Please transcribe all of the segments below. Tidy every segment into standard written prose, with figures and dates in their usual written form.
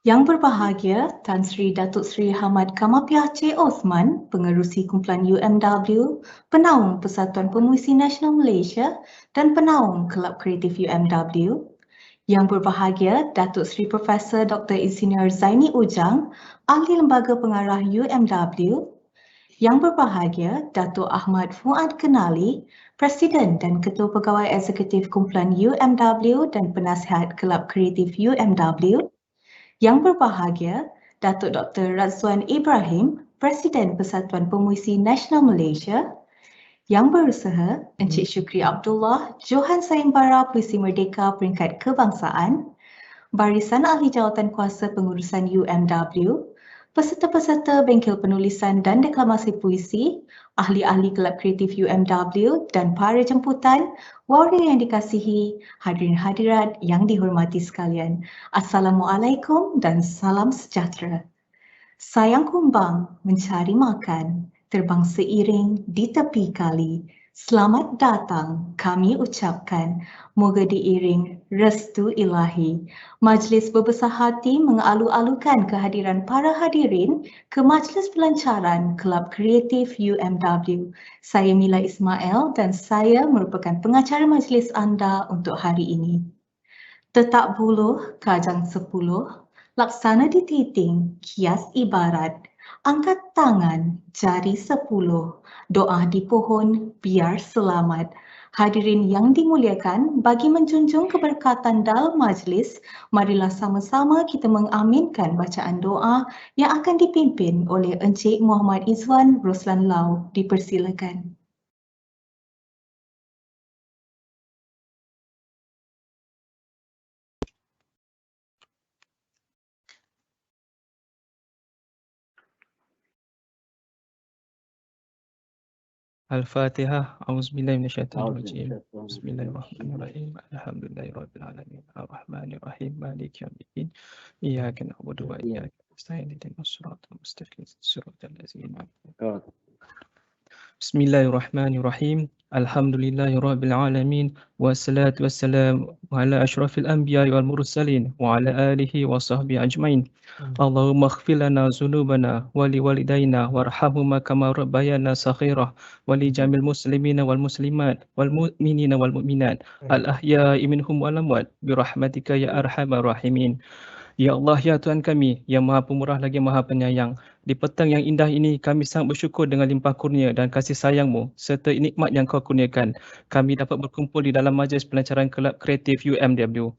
Yang berbahagia Tan Sri Datuk Sri Hamad Kamapiah C. Osman, Pengerusi Kumpulan UMW, Penaung Persatuan Pemuisi Nasional Malaysia dan Penaung Kelab Kreatif UMW. Yang berbahagia Datuk Sri Profesor Dr. Insinyur Zaini Ujang, Ahli Lembaga Pengarah UMW. Yang berbahagia Datuk Ahmad Fuad Kenali, Presiden dan Ketua Pegawai Eksekutif Kumpulan UMW dan Penasihat Kelab Kreatif UMW. Yang berbahagia Datuk Dr. Razwan Ibrahim, Presiden Persatuan Pemuisi Nasional Malaysia. Yang berusaha Encik Syukri Abdullah, Johan Sayembara Puisi Merdeka Peringkat Kebangsaan, Barisan Ahli Jawatan Kuasa Pengurusan UMW, peserta-peserta Bengkel Penulisan dan Deklamasi Puisi, ahli-ahli Kelab Kreatif UMW dan para jemputan, warga yang dikasihi, hadirin hadirat yang dihormati sekalian. Assalamualaikum dan salam sejahtera. Sayang kumbang mencari makan, terbang seiring di tepi kali. Selamat datang kami ucapkan, moga diiring restu ilahi. Majlis berbesar hati mengalu-alukan kehadiran para hadirin ke Majlis Pelancaran Kelab Kreatif UMW. Saya Mila Ismail dan saya merupakan pengacara majlis anda untuk hari ini. Tetak buluh, kajang 10, laksana dititing, kias ibarat, angkat tangan, jari 10, doa di pohon, biar selamat. Hadirin yang dimuliakan, bagi menjunjung keberkatan dalam majlis, marilah sama-sama kita mengaminkan bacaan doa yang akan dipimpin oleh Encik Muhammad Izwan Roslan Lau. Dipersilakan. Al-Fatihah. A'udzubillahi minasyaitonirrajim. Bismillahirrahmanirrahim. Alhamdulillahirabbil alamin. Arrahmanirrahim. Maliki yaumiddin. Iyyaka na'budu wa iyyaka nasta'in. Ihdinas siratal mustaqim. Siratal ladzina an'amta 'alaihim. Bismillahirrahmanirrahim. Alhamdulillahirabbil alamin. Wassalatu wassalamu ala asyrafil anbiya'i wal mursalin wa ala alihi wa sahbihi ajmain. Allahumma ighfir lana dzunubana wa li walidayna warhamhuma kama rabbayana saghira wa li jamil muslimina wal muslimat wal mu'minina wal mu'minat al ahya'i minhum wal amwat bi rahmatika ya arhamar rahimin. Ya Allah, ya Tuhan kami, yang Maha Pemurah lagi Maha Penyayang. Di petang yang indah ini, kami sangat bersyukur dengan limpah kurnia dan kasih sayang-Mu serta nikmat yang Kau kurniakan. Kami dapat berkumpul di dalam majlis pelancaran Kelab Kreatif UMW.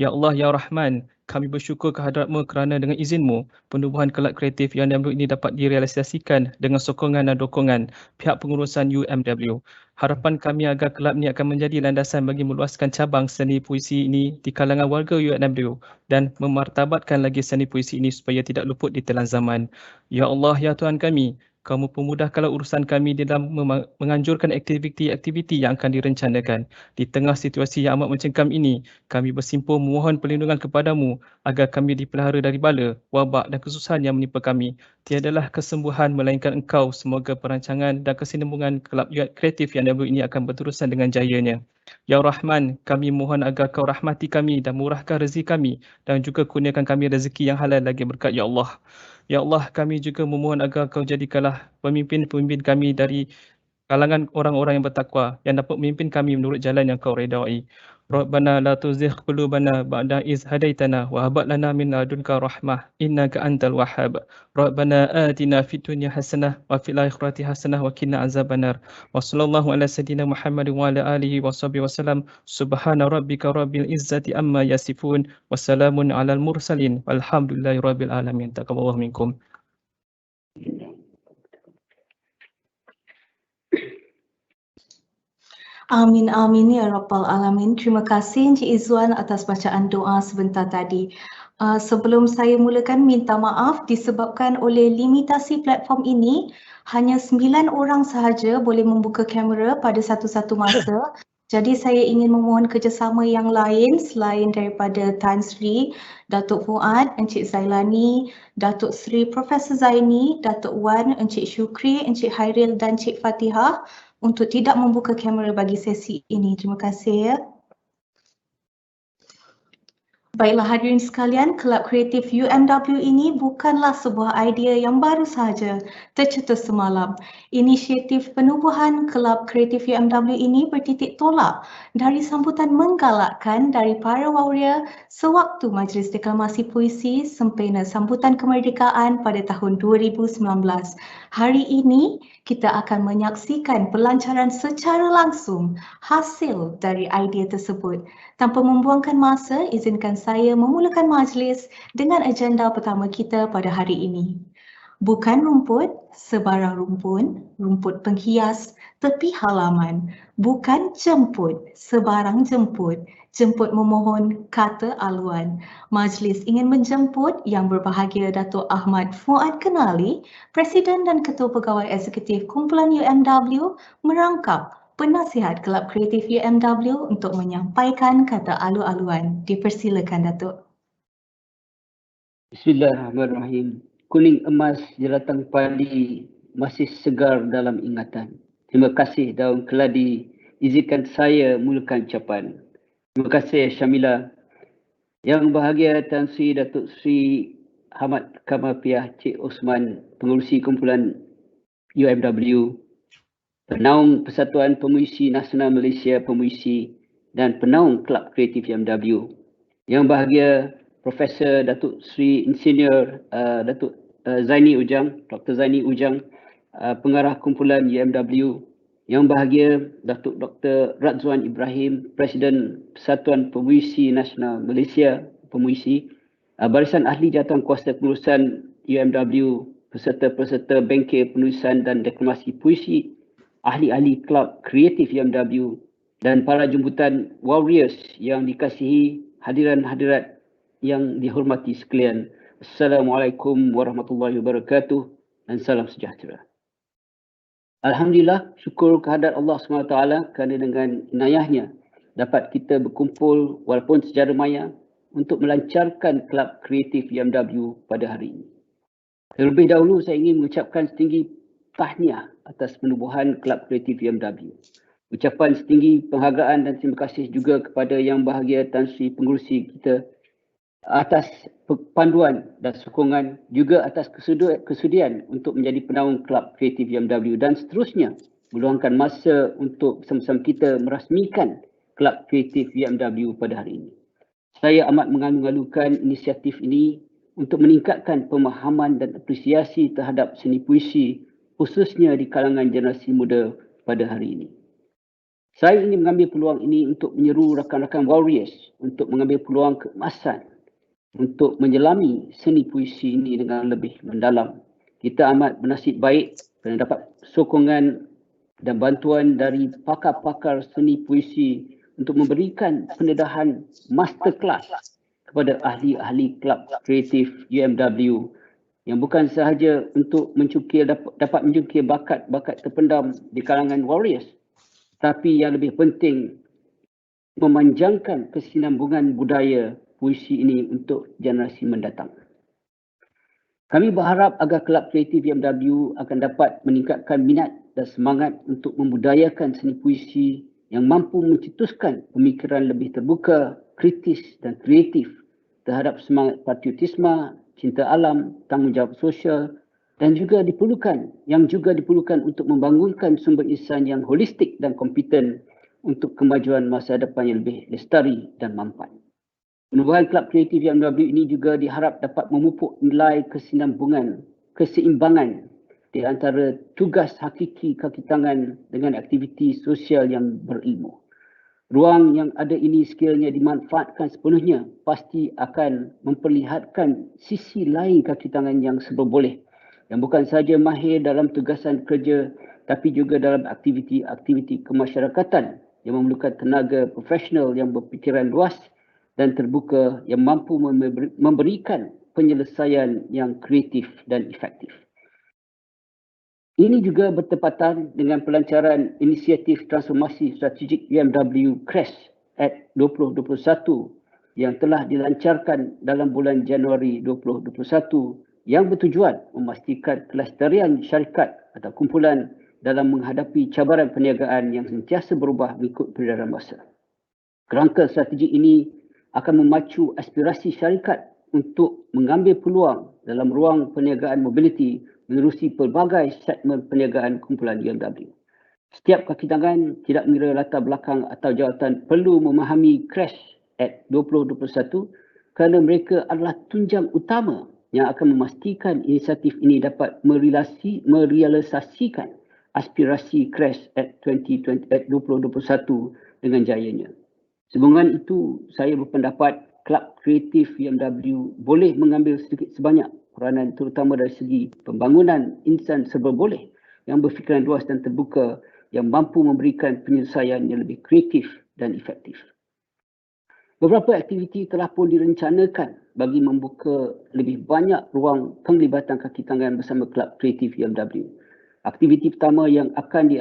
Ya Allah, ya Rahman, kami bersyukur kehadrat-Mu kerana dengan izin-Mu, penubuhan Kelab Kreatif UMW ini dapat direalisasikan dengan sokongan dan dukungan pihak pengurusan UMW. Harapan kami agar kelab ini akan menjadi landasan bagi meluaskan cabang seni puisi ini di kalangan warga UMW dan memartabatkan lagi seni puisi ini supaya tidak luput di telan zaman. Ya Allah, ya Tuhan kami, Kamu pemudahkanlah urusan kami di dalam menganjurkan aktiviti-aktiviti yang akan direncanakan. Di tengah situasi yang amat mencengkam ini, kami bersimpul memohon perlindungan kepadamu agar kami dipelihara dari bala, wabak dan kesusahan yang menimpa kami. Tiadalah kesembuhan melainkan Engkau. Semoga perancangan dan kesinambungan kelab kreatif yang ada ini akan berterusan dengan jayanya. Ya Rahman, kami mohon agar Kau rahmati kami dan murahkan rezeki kami dan juga kurniakan kami rezeki yang halal lagi berkat Ya Allah. Ya Allah, kami juga memohon agar Kau jadikanlah pemimpin-pemimpin kami dari kalangan orang-orang yang bertakwa yang dapat memimpin kami menurut jalan yang Kau redai. Rabbana la tuzigh qulubana ba'da iz hadaitana wa hab lana min ladunka rahmah innaka antal wahhab. Rabbana atina fid dunya hasanah wa fil akhirati hasanah wa qina azabannar. Wa sallallahu ala sayidina Muhammad wa ala alihi wa sahbihi wasallam. Subhana rabbika rabbil izzati amma yasifun wa salamun alal mursalin walhamdulillahi rabbil alamin. Taqabbalallahu minkum. Amin, amin ya Rabbal Alamin. Terima kasih Encik Izwan atas bacaan doa sebentar tadi. Sebelum saya mulakan, minta maaf disebabkan oleh limitasi platform ini, hanya 9 orang sahaja boleh membuka kamera pada satu-satu masa. Jadi saya ingin memohon kerjasama yang lain selain daripada Tan Sri, Datuk Fuad, Encik Zailani, Datuk Sri Profesor Zaini, Datuk Wan, Encik Syukri, Encik Hairil dan Encik Fatihah untuk tidak membuka kamera bagi sesi ini. Terima kasih ya. Baiklah hadirin sekalian, Kelab Kreatif UMW ini bukanlah sebuah idea yang baru sahaja tercetus semalam. Inisiatif penubuhan Kelab Kreatif UMW ini bertitik tolak dari sambutan menggalakkan dari para warrior sewaktu Majlis Deklamasi Puisi sempena sambutan kemerdekaan pada tahun 2019. Hari ini kita akan menyaksikan pelancaran secara langsung hasil dari idea tersebut. Tanpa membuangkan masa, izinkan saya memulakan majlis dengan agenda pertama kita pada hari ini. Bukan rumput, sebarang rumpun, rumput penghias, tepi halaman. Bukan jemput, sebarang jemput, jemput memohon kata aluan. Majlis ingin menjemput Yang Berbahagia Datuk Ahmad Fuad Kenali, Presiden dan Ketua Pegawai Eksekutif Kumpulan UMW merangkap Penasihat Kelab Kreatif UMW untuk menyampaikan kata alu-aluan. Dipersilakan, Datuk. Bismillahirrahmanirrahim. Kuning emas jeratang padi masih segar dalam ingatan. Terima kasih Daun Keladi. Izinkan saya mulakan ucapan. Terima kasih Syamila. Yang bahagia Tan Sri Datuk Sri Hamad Kamapiah Cik Osman, Pengerusi Kumpulan UMW, Penaung Persatuan Pemuisi Nasional Malaysia Pemuisi dan Penaung Kelab Kreatif UMW. Yang bahagia Profesor Datuk Sri Insinyur Datuk Zaini Ujang, Dr. Zaini Ujang, Pengarah Kumpulan UMW. Yang bahagia Datuk Dr. Razwan Ibrahim, Presiden Persatuan Pemuisi Nasional Malaysia Pemuisi, Barisan Ahli Jawatan Kuasa Pengurusan UMW, peserta-peserta Bengkel Penulisan dan Deklamasi Puisi, ahli-ahli Kelab Kreatif UMW dan para jemputan warriors yang dikasihi, hadiran-hadirat yang dihormati sekalian. Assalamualaikum warahmatullahi wabarakatuh dan salam sejahtera. Alhamdulillah, syukur kehadrat Allah SWT kerana dengan inayahnya dapat kita berkumpul walaupun secara maya untuk melancarkan Kelab Kreatif UMW pada hari ini. Terlebih dahulu saya ingin mengucapkan setinggi tahniah atas penubuhan Kelab Kreatif UMW. Ucapan setinggi penghargaan dan terima kasih juga kepada Yang Bahagia Tan Sri Pengerusi kita atas panduan dan sokongan, juga atas kesudian untuk menjadi penaung Kelab Kreatif UMW dan seterusnya meluangkan masa untuk bersama-sama kita merasmikan Kelab Kreatif UMW pada hari ini. Saya amat mengalu-alukan inisiatif ini untuk meningkatkan pemahaman dan apresiasi terhadap seni puisi khususnya di kalangan generasi muda pada hari ini. Saya ingin mengambil peluang ini untuk menyeru rakan-rakan warriors untuk mengambil peluang keemasan untuk menyelami seni puisi ini dengan lebih mendalam. Kita amat bernasib baik kerana dapat sokongan dan bantuan dari pakar-pakar seni puisi untuk memberikan pendedahan masterclass kepada ahli-ahli Kelab Kreatif UMW yang bukan sahaja untuk dapat mencukir bakat-bakat terpendam di kalangan warriors, tapi yang lebih penting memanjangkan kesinambungan budaya puisi ini untuk generasi mendatang. Kami berharap agar Kelab Kreatif UMW akan dapat meningkatkan minat dan semangat untuk membudayakan seni puisi yang mampu mencetuskan pemikiran lebih terbuka, kritis dan kreatif terhadap semangat patriotisme, cinta alam, tanggungjawab sosial dan juga diperlukan untuk membangunkan sumber insan yang holistik dan kompeten untuk kemajuan masa depan yang lebih lestari dan mampan. Penubuhan Kelab Kreatif UMW ini juga diharap dapat memupuk nilai keseimbangan di antara tugas hakiki kaki tangan dengan aktiviti sosial yang berilmu. Ruang yang ada ini sekiranya dimanfaatkan sepenuhnya pasti akan memperlihatkan sisi lain kaki tangan yang serba boleh, yang bukan sahaja mahir dalam tugasan kerja tapi juga dalam aktiviti-aktiviti kemasyarakatan yang memerlukan tenaga profesional yang berfikiran luas dan terbuka yang mampu memberikan penyelesaian yang kreatif dan efektif. Ini juga bertepatan dengan pelancaran inisiatif transformasi strategik UMW CRESS at 2021 yang telah dilancarkan dalam bulan Januari 2021 yang bertujuan memastikan kelestarian syarikat atau kumpulan dalam menghadapi cabaran perniagaan yang sentiasa berubah mengikut peredaran masa. Kerangka strategi ini akan memacu aspirasi syarikat untuk mengambil peluang dalam ruang perniagaan mobility menerusi pelbagai segmen perniagaan kumpulan UMW. Setiap kaki tangan, tidak mengira latar belakang atau jawatan, perlu memahami Crash Act 2021 kerana mereka adalah tunjang utama yang akan memastikan inisiatif ini dapat merealisasikan aspirasi Crash Act 2021 dengan jayanya. Sehubungan itu, saya berpendapat Kelab Kreatif UMW boleh mengambil sedikit sebanyak peranan terutama dari segi pembangunan insan serba boleh yang berfikiran luas dan terbuka yang mampu memberikan penyelesaian yang lebih kreatif dan efektif. Beberapa aktiviti telah pun direncanakan bagi membuka lebih banyak ruang penglibatan kaki tangan bersama Kelab Kreatif UMW. Aktiviti pertama yang akan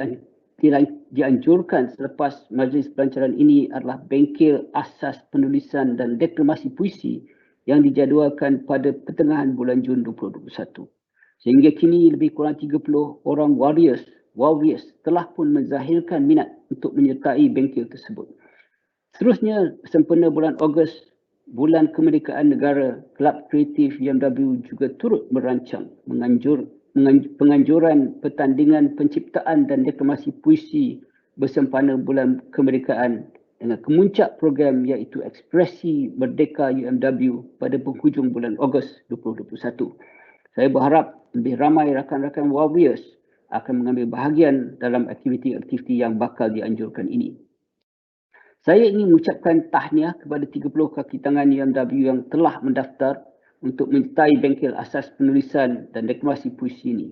dianjurkan selepas majlis pelancaran ini adalah bengkel asas penulisan dan deklamasi puisi yang dijadualkan pada pertengahan bulan Jun 2021. Sehingga kini lebih kurang 30 orang warriors telah pun menzahirkan minat untuk menyertai bengkel tersebut. Seterusnya, sempena bulan Ogos, bulan kemerdekaan negara, Kelab Kreatif UMW juga turut merancang penganjuran pertandingan penciptaan dan deklamasi puisi bersempena bulan kemerdekaan dengan kemuncak program iaitu Ekspresi Merdeka UMW pada penghujung bulan Ogos 2021. Saya berharap lebih ramai rakan-rakan warriors akan mengambil bahagian dalam aktiviti-aktiviti yang bakal dianjurkan ini. Saya ingin mengucapkan tahniah kepada 30 kaki tangan UMW yang telah mendaftar untuk menyertai bengkel asas penulisan dan deklamasi puisi ini.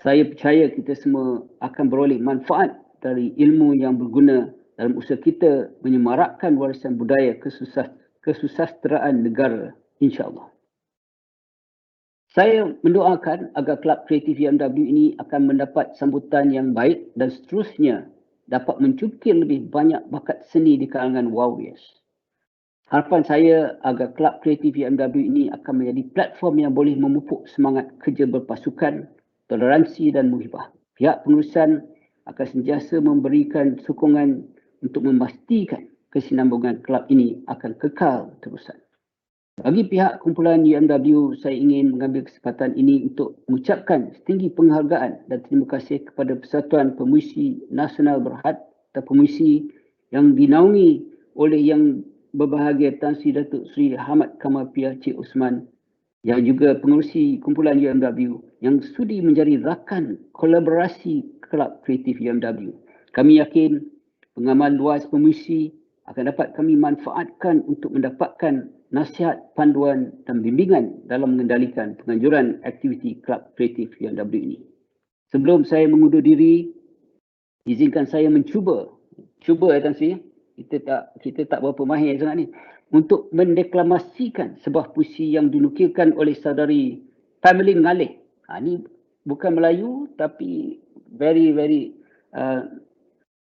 Saya percaya kita semua akan beroleh manfaat dari ilmu yang berguna dalam usaha kita menyemarakkan warisan budaya kesusasteraan negara, insya-Allah. Saya mendoakan agar Kelab Kreatif UMW ini akan mendapat sambutan yang baik dan seterusnya dapat mencukir lebih banyak bakat seni di kalangan warriors. Harapan saya agar Kelab Kreatif UMW ini akan menjadi platform yang boleh memupuk semangat kerja berpasukan, toleransi dan muhibah. Pihak pengurusan akan sentiasa memberikan sokongan untuk memastikan kesinambungan kelab ini akan kekal terusan. Bagi pihak kumpulan UMW, saya ingin mengambil kesempatan ini untuk mengucapkan setinggi penghargaan dan terima kasih kepada Persatuan Pemuisi Nasional Berhad atau Pemuisi yang dinaungi oleh Yang Berbahagia Tan Sri Datuk Sri Hamad Kamal Pia Cik Osman yang juga pengerusi kumpulan UMW yang sudi menjadi rakan kolaborasi Kelab Kreatif UMW. Kami yakin pengamal luas pemuisi akan dapat kami manfaatkan untuk mendapatkan nasihat, panduan dan bimbingan dalam mengendalikan penganjuran aktiviti Kelab Kreatif UMW ini. Sebelum saya mengundur diri, izinkan saya cuba Tan Sri, kita tak berapa mahir sangat ni, untuk mendeklamasikan sebuah puisi yang dinukilkan oleh saudari Pamela Ngalih. Ini bukan Melayu tapi very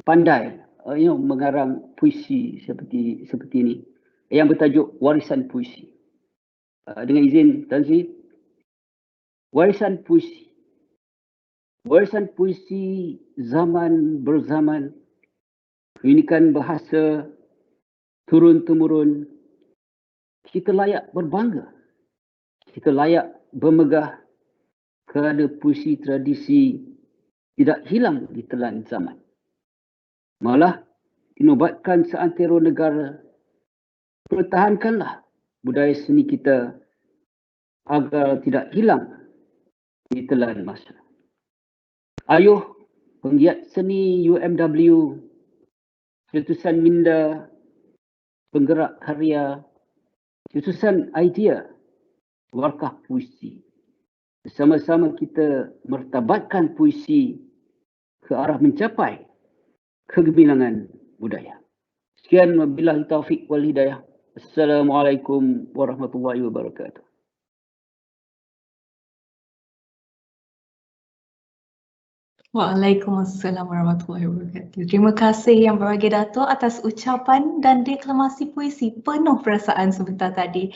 pandai mengarang puisi seperti ini yang bertajuk Warisan Puisi. Dengan izin Tan Sri, warisan puisi zaman berzaman, keunikan bahasa turun-temurun, kita layak berbangga, kita layak bermegah kerana puisi tradisi tidak hilang di telan zaman. Malah dinobatkan seantero negara. Pertahankanlah budaya seni kita agar tidak hilang di telan masa. Ayuh penggiat seni UMW, cetusan minda, penggerak karya, cetusan idea, warkah puisi. Bersama-sama kita mertabatkan puisi ke arah mencapai kegemilangan budaya. Sekian, wabillahi taufiq wal hidayah. Assalamualaikum warahmatullahi wabarakatuh. Waalaikumsalam warahmatullahi wabarakatuh. Terima kasih Yang Berbahagia Datuk atas ucapan dan deklamasi puisi penuh perasaan sebentar tadi.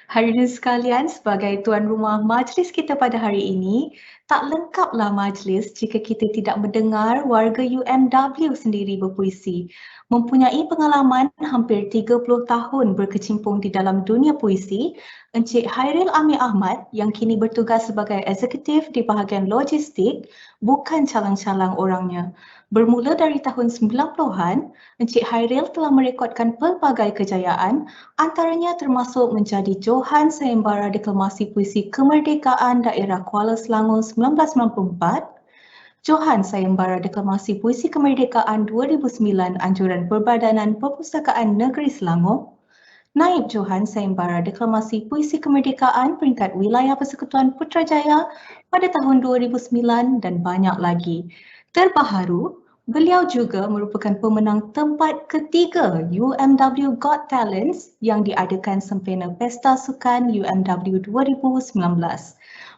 Hadirin sekalian, sebagai tuan rumah majlis kita pada hari ini, tak lengkaplah majlis jika kita tidak mendengar warga UMW sendiri berpuisi. Mempunyai pengalaman hampir 30 tahun berkecimpung di dalam dunia puisi, Encik Hairil Amir Ahmad yang kini bertugas sebagai eksekutif di bahagian logistik bukan calang-calang orangnya. Bermula dari tahun 90-an, Encik Hairil telah merekodkan pelbagai kejayaan, antaranya termasuk menjadi Johan Sayembara Deklamasi Puisi Kemerdekaan Daerah Kuala Selangor 1994, Johan Sayembara Deklamasi Puisi Kemerdekaan 2009 Anjuran Perbadanan Perpustakaan Negeri Selangor, Naib Johan Sayembara Deklamasi Puisi Kemerdekaan peringkat Wilayah Persekutuan Putrajaya pada tahun 2009 dan banyak lagi. Terbaharu, beliau juga merupakan pemenang tempat ketiga UMW Got Talents yang diadakan sempena Pesta Sukan UMW 2019.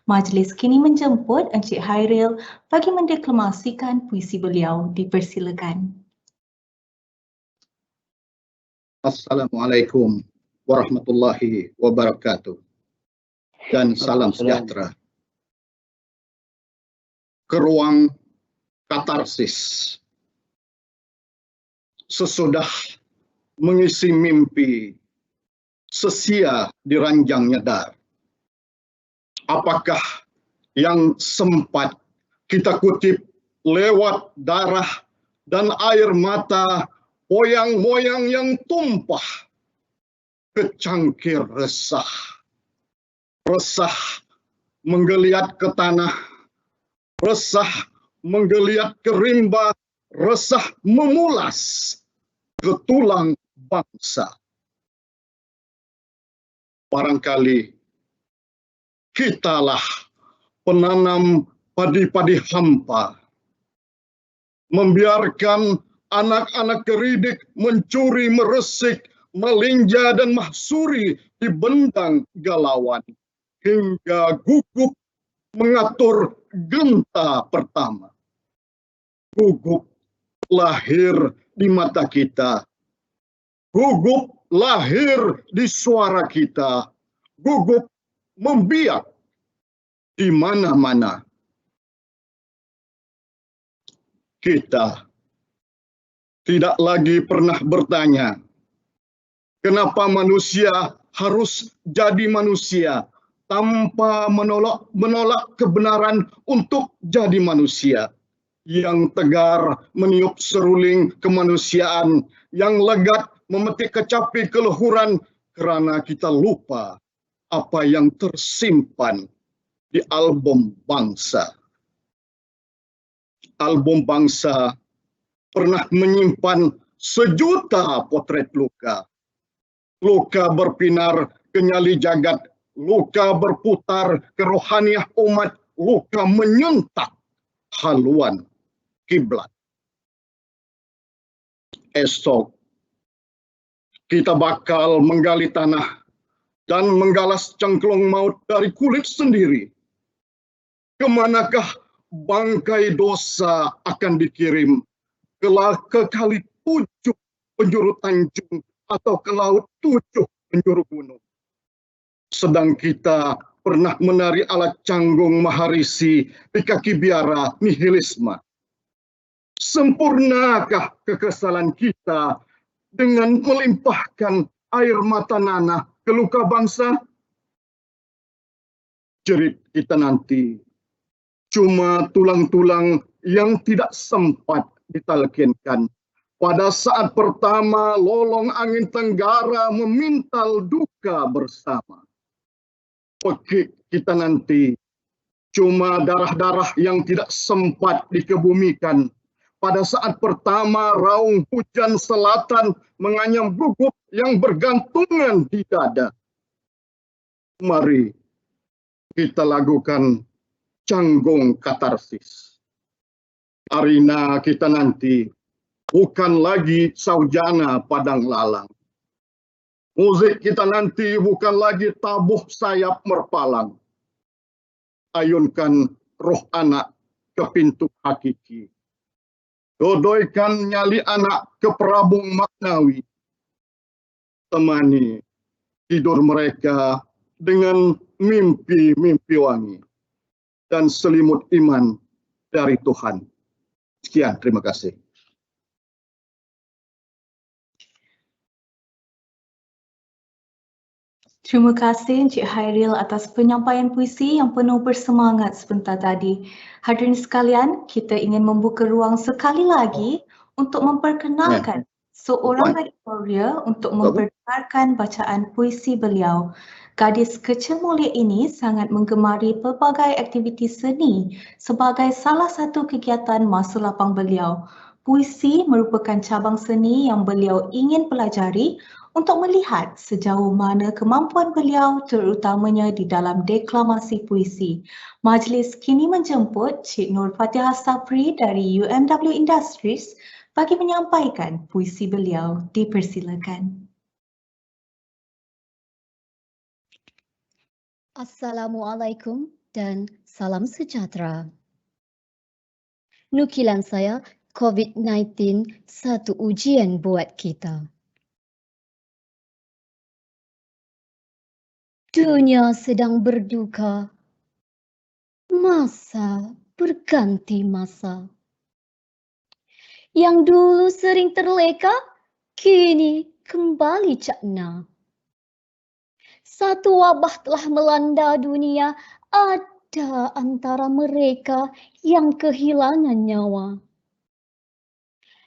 Majlis kini menjemput Encik Hairil bagi mendeklamasikan puisi beliau. Dipersilakan. Assalamualaikum warahmatullahi wabarakatuh dan salam sejahtera. Ke ruang katarsis. Sesudah mengisi mimpi, sesia di ranjang nyadar. Apakah yang sempat kita kutip lewat darah dan air mata moyang-moyang yang tumpah ke cangkir resah. Resah menggeliat ke tanah, resah menggeliat ke rimba, resah memulas ke tulang bangsa. Barangkali kitalah penanam padi-padi hampa, membiarkan anak-anak keridik mencuri, meresik, melinja dan mahsuri di bendang galauan, hingga gugup mengatur genta pertama. Gugup lahir di mata kita, gugup lahir di suara kita, gugup membiak di mana-mana. Kita tidak lagi pernah bertanya, kenapa manusia harus jadi manusia tanpa menolak kebenaran untuk jadi manusia. Yang tegar meniup seruling kemanusiaan, yang legat memetik kecapi keluhuran kerana kita lupa apa yang tersimpan di album bangsa. Album bangsa pernah menyimpan sejuta potret luka. Luka berpinar ke nyali jagat, luka berputar ke rohaniah umat, luka menyentak haluan kiblat. Esok kita bakal menggali tanah dan menggalas cengklong maut dari kulit sendiri. Kemanakah bangkai dosa akan dikirim? Ke kali 7 penjuru Tanjung atau ke laut 7 penjuru gunung. Sedang kita pernah menari alat canggung maharisi di kaki biara nihilisme. Sempurnakah kekesalan kita dengan melimpahkan air mata nanah ke luka bangsa? Jerit kita nanti cuma tulang-tulang yang tidak sempat ditalkinkan pada saat pertama lolong angin tenggara memintal duka bersama. Pekik kita nanti cuma darah-darah yang tidak sempat dikebumikan pada saat pertama raung hujan selatan menganyam gugup yang bergantungan di dada. Mari kita lakukan canggung katarsis. Arina kita nanti bukan lagi saujana padang lalang. Musik kita nanti bukan lagi tabuh sayap merpalang. Ayunkan roh anak ke pintu hakiki. Dodoikan nyali anak ke perabung maknawi. Temani tidur mereka dengan mimpi-mimpi wangi dan selimut iman dari Tuhan. Sekian, terima kasih. Terima kasih Encik Hairil atas penyampaian puisi yang penuh bersemangat sebentar tadi. Hadirin sekalian, kita ingin membuka ruang sekali lagi untuk memperkenalkan seorang rektoria untuk memperdengarkan bacaan puisi beliau. Gadis kecil mulia ini sangat menggemari pelbagai aktiviti seni sebagai salah satu kegiatan masa lapang beliau. Puisi merupakan cabang seni yang beliau ingin pelajari untuk melihat sejauh mana kemampuan beliau terutamanya di dalam deklamasi puisi. Majlis kini menjemput Cik Nur Fatihah Sapri dari UMW Industries bagi menyampaikan puisi beliau. Dipersilakan. Assalamualaikum dan salam sejahtera. Nukilan saya, COVID-19 satu ujian buat kita. Dunia sedang berduka. Masa berganti masa. Yang dulu sering terleka, kini kembali cakna. Satu wabah telah melanda dunia, ada antara mereka yang kehilangan nyawa.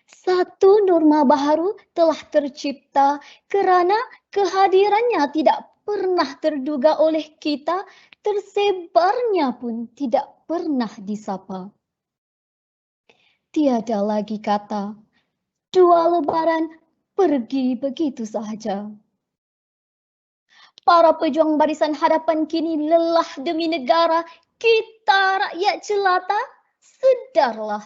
Satu norma baru telah tercipta kerana kehadirannya tidak pernah terduga oleh kita, tersebarnya pun tidak pernah disapa. Tiada lagi kata, dua lebaran pergi begitu sahaja. Para pejuang barisan hadapan kini lelah demi negara, kita rakyat jelata, sedarlah.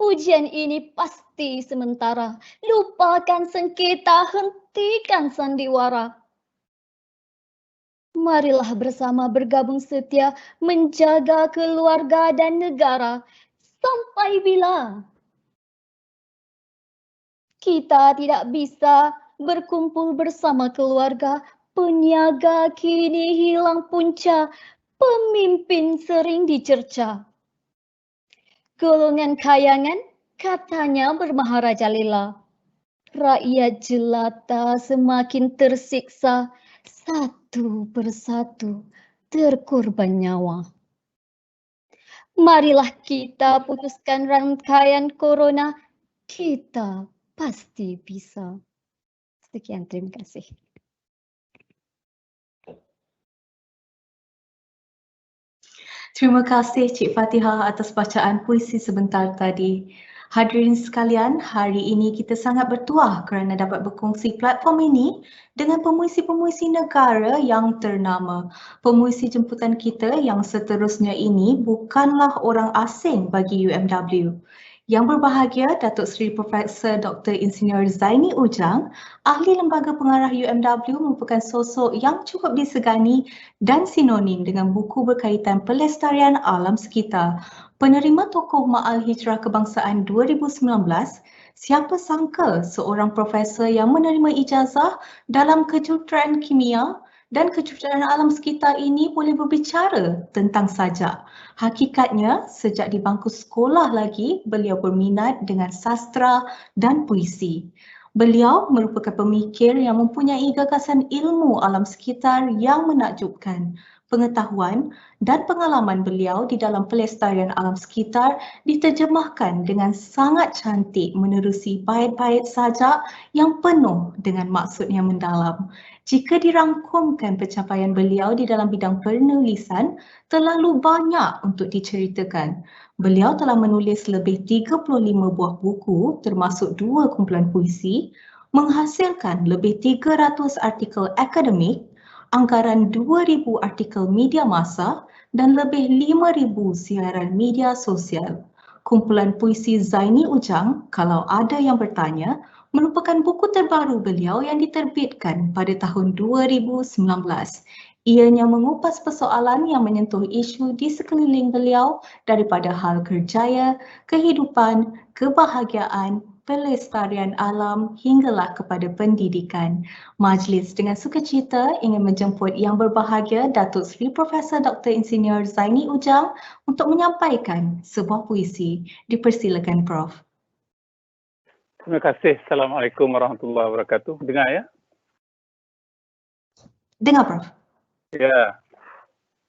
Ujian ini pasti sementara, lupakan sengketa, hentikan sandiwara. Marilah bersama bergabung setia menjaga keluarga dan negara. Sampai bila? Kita tidak bisa berkumpul bersama keluarga, peniaga kini hilang punca, pemimpin sering dicerca. Golongan kayangan katanya bermaharajalela. Rakyat jelata semakin tersiksa, satu persatu terkorban nyawa. Marilah kita putuskan rangkaian corona, kita pasti bisa. Sekian, terima kasih. Terima kasih Cik Fatihah atas bacaan puisi sebentar tadi. Hadirin sekalian, hari ini kita sangat bertuah kerana dapat berkongsi platform ini dengan pemuisi-pemuisi negara yang ternama. Pemuisi jemputan kita yang seterusnya ini bukanlah orang asing bagi UMW. Yang berbahagia Datuk Seri Profesor Dr. Insinyur Zaini Ujang, Ahli Lembaga Pengarah UMW merupakan sosok yang cukup disegani dan sinonim dengan buku berkaitan pelestarian alam sekitar. Penerima Tokoh Ma'al Hijrah Kebangsaan 2019, siapa sangka seorang profesor yang menerima ijazah dalam kejuruteraan kimia dan kejuruteraan alam sekitar ini boleh berbicara tentang sajak. Hakikatnya, sejak di bangku sekolah lagi, beliau berminat dengan sastra dan puisi. Beliau merupakan pemikir yang mempunyai gagasan ilmu alam sekitar yang menakjubkan. Pengetahuan dan pengalaman beliau di dalam pelestarian alam sekitar diterjemahkan dengan sangat cantik menerusi bait-bait sajak yang penuh dengan maksud yang mendalam. Jika dirangkumkan pencapaian beliau di dalam bidang penulisan, terlalu banyak untuk diceritakan. Beliau telah menulis lebih 35 buah buku termasuk 2 kumpulan puisi, menghasilkan lebih 300 artikel akademik, anggaran 2,000 artikel media massa dan lebih 5,000 siaran media sosial. Kumpulan puisi Zaini Ujang, kalau ada yang bertanya, merupakan buku terbaru beliau yang diterbitkan pada tahun 2019. Ianya mengupas persoalan yang menyentuh isu di sekeliling beliau daripada hal kerjaya, kehidupan, kebahagiaan, pelestarian alam hinggalah kepada pendidikan. Majlis dengan sukacita ingin menjemput Yang Berbahagia Datuk Seri Profesor Dr. Insinyur Zaini Ujang untuk menyampaikan sebuah puisi. Dipersilakan Prof. Terima kasih. Assalamualaikum warahmatullahi wabarakatuh. Dengar ya? Dengar Prof. Ya.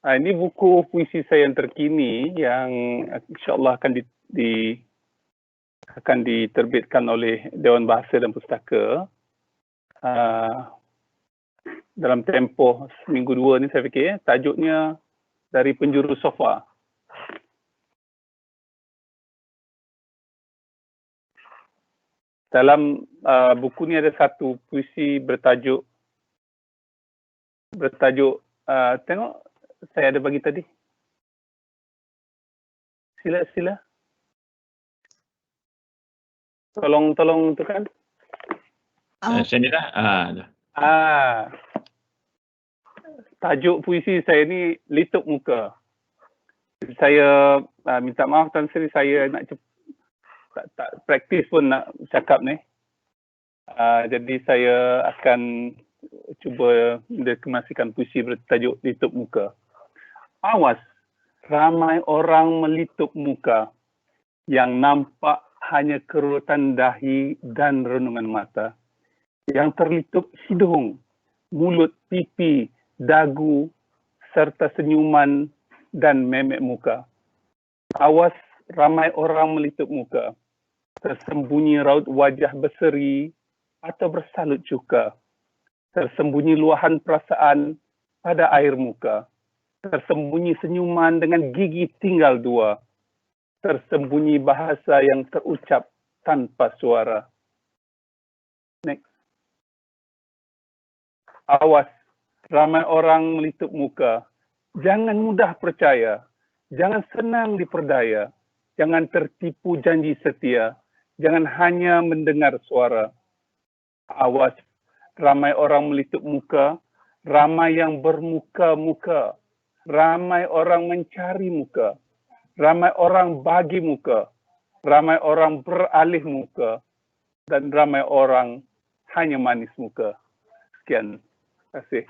Ini buku puisi saya yang terkini yang insya-Allah akan diterbitkan oleh Dewan Bahasa dan Pustaka dalam tempoh seminggu dua ni saya fikir. Tajuknya Dari Penjuru Sofa. Dalam buku ni ada satu puisi bertajuk tengok saya ada bagi tadi. Sila. Tolong tekan. Saya ni dah. Tajuk puisi saya ni Litup Muka. Saya minta maaf Tan Sri, saya nak tak praktis pun nak cakap ni. Jadi saya akan cuba deklamasikan puisi bertajuk Litup Muka. Awas, ramai orang melitup muka, yang nampak hanya kerutan dahi dan renungan mata. Yang terlitup hidung, mulut, pipi, dagu, serta senyuman dan memek muka. Awas, ramai orang melitup muka, tersembunyi raut wajah berseri atau bersalut cuka. Tersembunyi luahan perasaan pada air muka. Tersembunyi senyuman dengan gigi tinggal dua. Tersembunyi bahasa yang terucap tanpa suara. Next. Awas, ramai orang melitup muka. Jangan mudah percaya. Jangan senang diperdaya. Jangan tertipu janji setia. Jangan hanya mendengar suara. Awas, ramai orang melitup muka. Ramai yang bermuka-muka. Ramai orang mencari muka. Ramai orang bagi muka. Ramai orang beralih muka. Dan ramai orang hanya manis muka. Sekian. Terima kasih.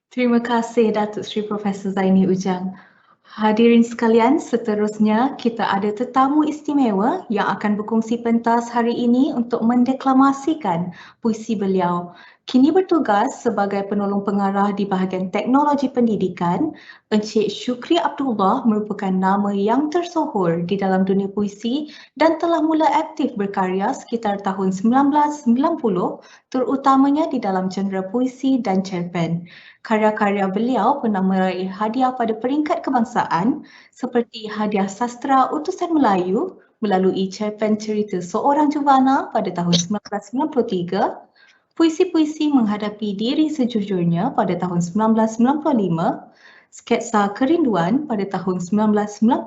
Terima kasih Datuk Seri Profesor Zaini Ujang. Hadirin sekalian, seterusnya kita ada tetamu istimewa yang akan berkongsi pentas hari ini untuk mendeklamasikan puisi beliau. Kini bertugas sebagai penolong pengarah di bahagian teknologi pendidikan, Encik Syukri Abdullah merupakan nama yang tersohor di dalam dunia puisi dan telah mula aktif berkarya sekitar tahun 1990, terutamanya di dalam genre puisi dan cerpen. Karya-karya beliau pernah meraih hadiah pada peringkat kebangsaan seperti Hadiah Sastra Utusan Melayu melalui cerpen Cerita Seorang Juvana pada tahun 1993, Puisi-puisi Menghadapi Diri Sejujurnya pada tahun 1995, Sketsa Kerinduan pada tahun 1998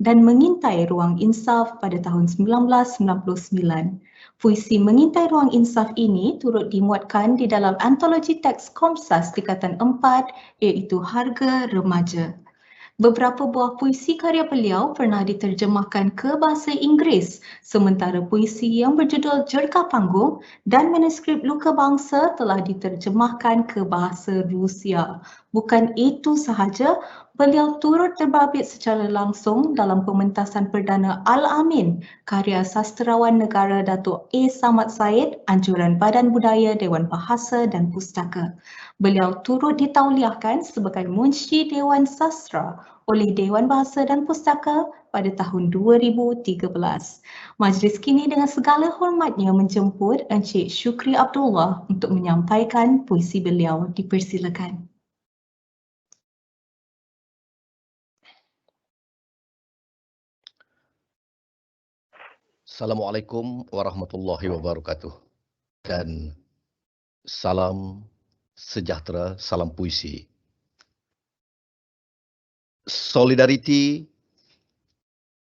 dan Mengintai Ruang Insaf pada tahun 1999. Puisi Mengintai Ruang Insaf ini turut dimuatkan di dalam antologi teks Komsas tingkatan 4 iaitu Harga Remaja. Beberapa buah puisi karya beliau pernah diterjemahkan ke bahasa Inggeris, sementara puisi yang berjudul Jerkah Panggung dan manuskrip Luka Bangsa telah diterjemahkan ke bahasa Rusia. Bukan itu sahaja, beliau turut terbabit secara langsung dalam pementasan perdana Al-Amin, karya sastrawan negara Datuk A. Samad Said, anjuran Badan Budaya Dewan Bahasa dan Pustaka. Beliau turut ditauliahkan sebagai Munshi Dewan Sastra oleh Dewan Bahasa dan Pustaka pada tahun 2013. Majlis kini dengan segala hormatnya menjemput Encik Syukri Abdullah untuk menyampaikan puisi beliau. Dipersilakan. Assalamualaikum warahmatullahi wabarakatuh dan salam sejahtera, salam puisi. Solidariti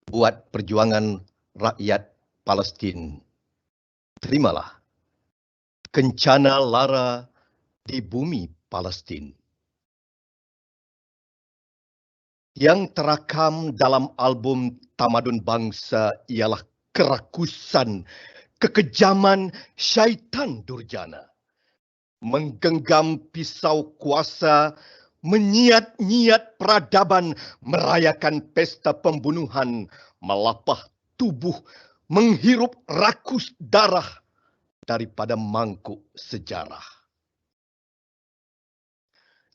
buat perjuangan rakyat Palestin. Terimalah kencana lara di bumi Palestin. Yang terakam dalam album Tamadun Bangsa ialah kerakusan, kekejaman syaitan durjana. Menggenggam pisau kuasa, menyiat-nyiat peradaban, merayakan pesta pembunuhan, melapah tubuh, menghirup rakus darah daripada mangkuk sejarah.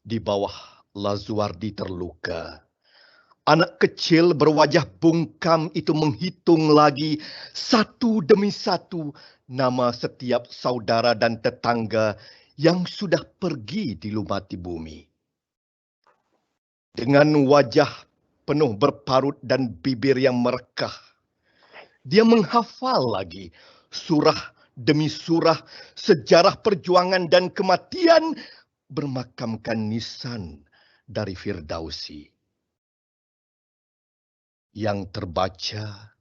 Di bawah Lazuardi terluka, anak kecil berwajah bungkam itu menghitung lagi satu demi satu nama setiap saudara dan tetangga yang sudah pergi dilumati bumi. Dengan wajah penuh berparut dan bibir yang merekah, dia menghafal lagi surah demi surah sejarah perjuangan dan kematian bermakamkan nisan dari Firdausi. Yang terbaca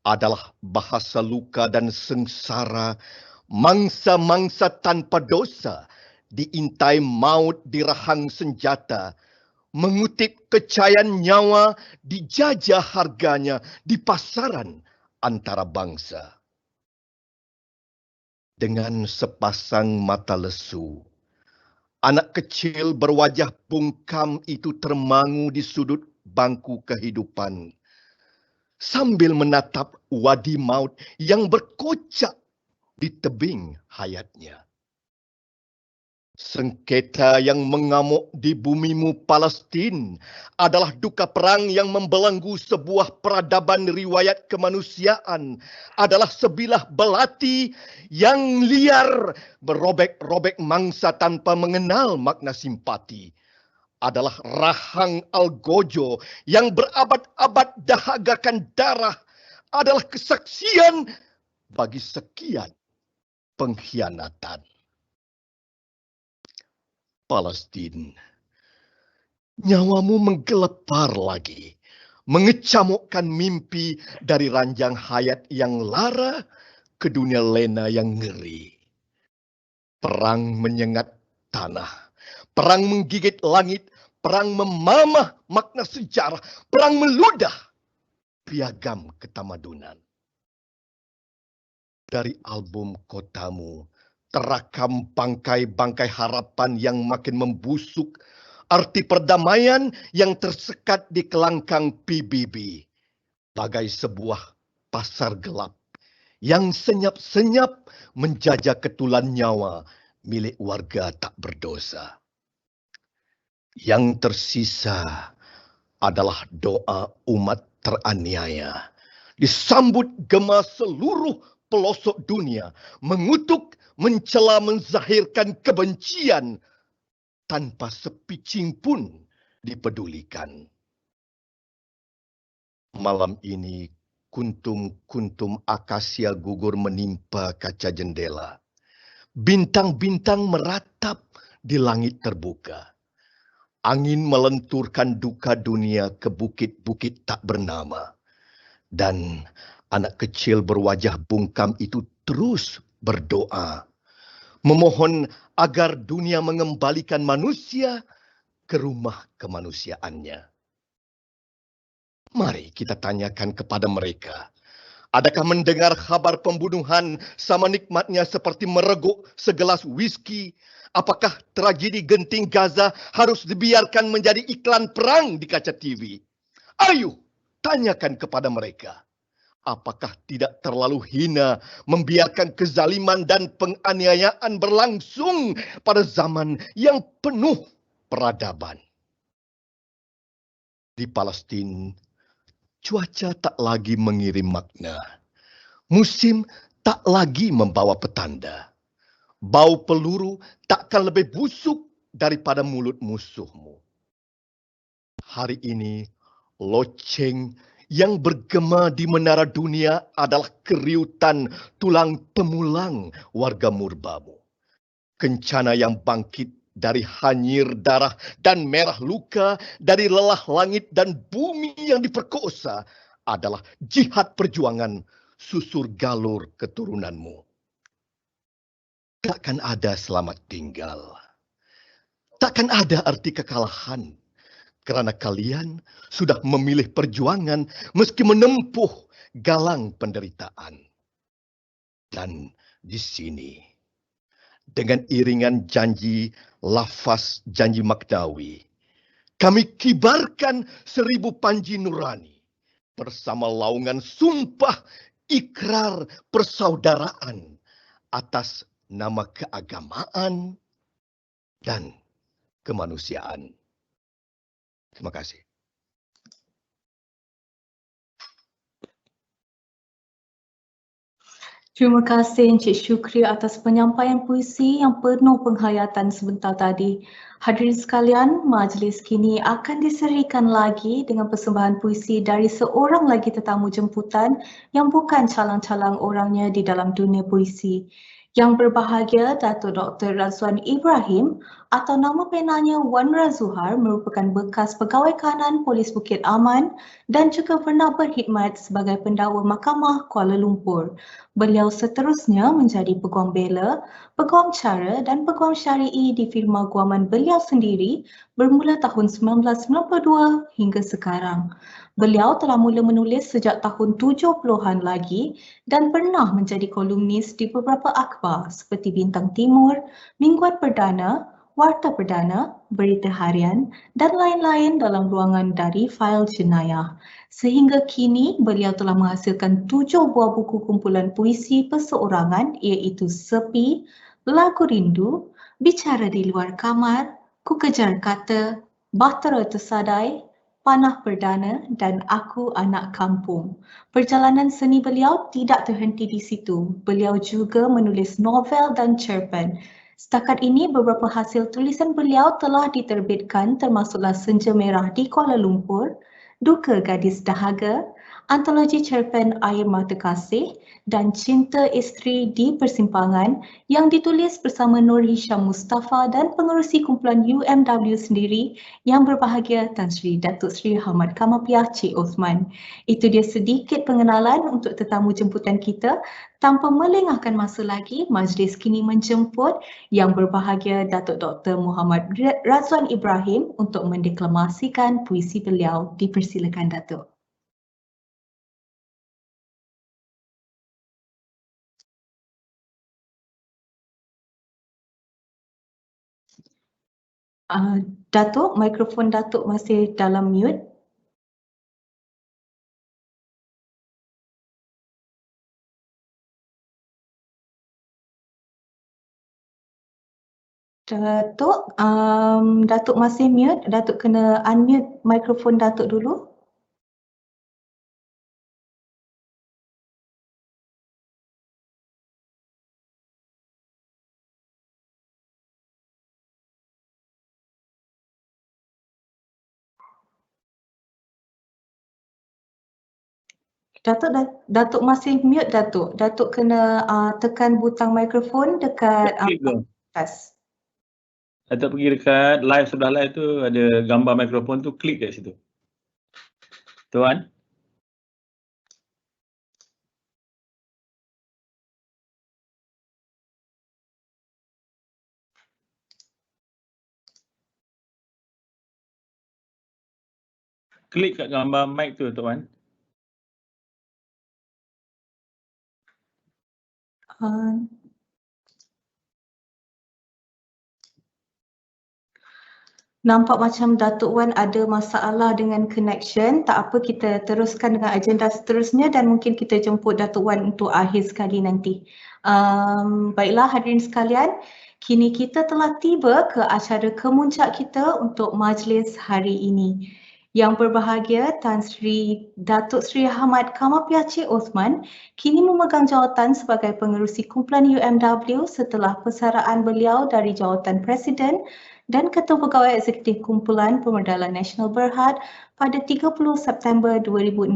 adalah bahasa luka dan sengsara mangsa-mangsa tanpa dosa diintai maut di rahang senjata, mengutip kecayan nyawa dijajah harganya di pasaran antara bangsa. Dengan sepasang mata lesu, anak kecil berwajah bungkam itu termangu di sudut bangku kehidupan, sambil menatap wadi maut yang berkocak di tebing hayatnya. Sengketa yang mengamuk di bumimu Palestin adalah duka perang yang membelenggu sebuah peradaban riwayat kemanusiaan, adalah sebilah belati yang liar berobek-robek mangsa tanpa mengenal makna simpati, adalah rahang algojo yang berabad-abad dahagakan darah, adalah kesaksian bagi sekian pengkhianatan. Palestin, nyawamu menggelepar lagi, mengecamukkan mimpi dari ranjang hayat yang lara ke dunia lena yang ngeri. Perang menyengat tanah, perang menggigit langit, perang memamah makna sejarah, perang meludah piagam ketamadunan. Dari album kotamu, terakam bangkai-bangkai harapan yang makin membusuk, arti perdamaian yang tersekat di kelangkang PBB, bagai sebuah pasar gelap yang senyap-senyap menjajah ketulan nyawa milik warga tak berdosa. Yang tersisa adalah doa umat teraniaya, disambut gema seluruh pelosok dunia, mengutuk, mencela, menzahirkan kebencian tanpa sepicing pun dipedulikan. Malam ini kuntum-kuntum akasia gugur menimpa kaca jendela. Bintang-bintang meratap di langit terbuka. Angin melenturkan duka dunia ke bukit-bukit tak bernama. Dan anak kecil berwajah bungkam itu terus berdoa, memohon agar dunia mengembalikan manusia ke rumah kemanusiaannya. Mari kita tanyakan kepada mereka, adakah mendengar kabar pembunuhan sama nikmatnya seperti mereguk segelas whisky? Apakah tragedi genting Gaza harus dibiarkan menjadi iklan perang di kaca TV? Ayo, tanyakan kepada mereka. Apakah tidak terlalu hina membiarkan kezaliman dan penganiayaan berlangsung pada zaman yang penuh peradaban? Di Palestin, cuaca tak lagi mengirim makna. Musim tak lagi membawa petanda. Bau peluru takkan lebih busuk daripada mulut musuhmu. Hari ini, loceng yang bergema di menara dunia adalah keriutan tulang temulang warga murbamu. Kencana yang bangkit dari hanyir darah dan merah luka, dari lelah langit dan bumi yang diperkosa, adalah jihad perjuangan susur galur keturunanmu. Takkan ada selamat tinggal. Takkan ada arti kekalahan. kerana kalian sudah memilih perjuangan meski menempuh galang penderitaan. Dan di sini, dengan iringan janji lafaz janji Maknawi, kami kibarkan 1000 panji nurani bersama laungan sumpah ikrar persaudaraan atas nama keagamaan dan kemanusiaan. Terima kasih. Terima kasih Encik Syukri atas penyampaian puisi yang penuh penghayatan sebentar tadi. Hadirin sekalian, majlis kini akan diserikan lagi dengan persembahan puisi dari seorang lagi tetamu jemputan yang bukan calang-calang orangnya di dalam dunia puisi. Yang berbahagia Datuk Dr. Razwan Ibrahim atau nama penanya Wan Razuhar merupakan bekas pegawai kanan Polis Bukit Aman dan juga pernah berkhidmat sebagai pendakwa Mahkamah Kuala Lumpur. Beliau seterusnya menjadi peguam bela, peguam cara dan peguam syari'i di firma guaman beliau sendiri bermula tahun 1992 hingga sekarang. Beliau telah mula menulis sejak tahun 70-an lagi dan pernah menjadi kolumnis di beberapa akhbar seperti Bintang Timur, Mingguan Perdana, Warta Perdana, Berita Harian dan lain-lain dalam ruangan dari fail jenayah. Sehingga kini beliau telah menghasilkan 7 buah buku kumpulan puisi perseorangan iaitu Sepi, Lagu Rindu, Bicara di Luar Kamar, Ku Kejar Kata, Bahtera Tersadai, Panah Perdana dan Aku Anak Kampung. Perjalanan seni beliau tidak terhenti di situ. Beliau juga menulis novel dan cerpen. Setakat ini beberapa hasil tulisan beliau telah diterbitkan termasuklah Senja Merah di Kuala Lumpur, Duka Gadis Dahaga, Antologi Cerpen Air Mata Kasih dan Cinta Isteri di Persimpangan yang ditulis bersama Nur Hisham Mustafa dan pengerusi kumpulan UMW sendiri yang berbahagia Tan Sri Datuk Sri Hamad Kamapiah Cik Osman. Itu dia sedikit pengenalan untuk tetamu jemputan kita. Tanpa melengahkan masa lagi, majlis kini menjemput yang berbahagia Datuk Dr. Muhammad Razwan Ibrahim untuk mendeklamasikan puisi beliau. Dipersilakan Datuk. Datuk, mikrofon Datuk masih dalam mute. Datuk, Datuk masih mute. Datuk kena unmute mikrofon Datuk dulu. Datuk masih mute Datuk. Datuk kena tekan butang mikrofon dekat atas. Datuk pergi dekat live, sebelah live tu ada gambar mikrofon tu, klik kat situ. Tuan. Klik kat gambar mic tu tuan. Nampak macam Datuk Wan ada masalah dengan connection. Tak apa, kita teruskan dengan agenda seterusnya dan mungkin kita jemput Datuk Wan untuk akhir sekali nanti. Baiklah hadirin sekalian, kini kita telah tiba ke acara kemuncak kita untuk majlis hari ini. Yang berbahagia Tan Sri Datuk Sri Hamad Kamapiah Cik Osman kini memegang jawatan sebagai pengerusi kumpulan UMW setelah persaraan beliau dari jawatan Presiden dan Ketua Pegawai Eksekutif Kumpulan Pemerdalan Nasional Berhad pada 30 September 2016.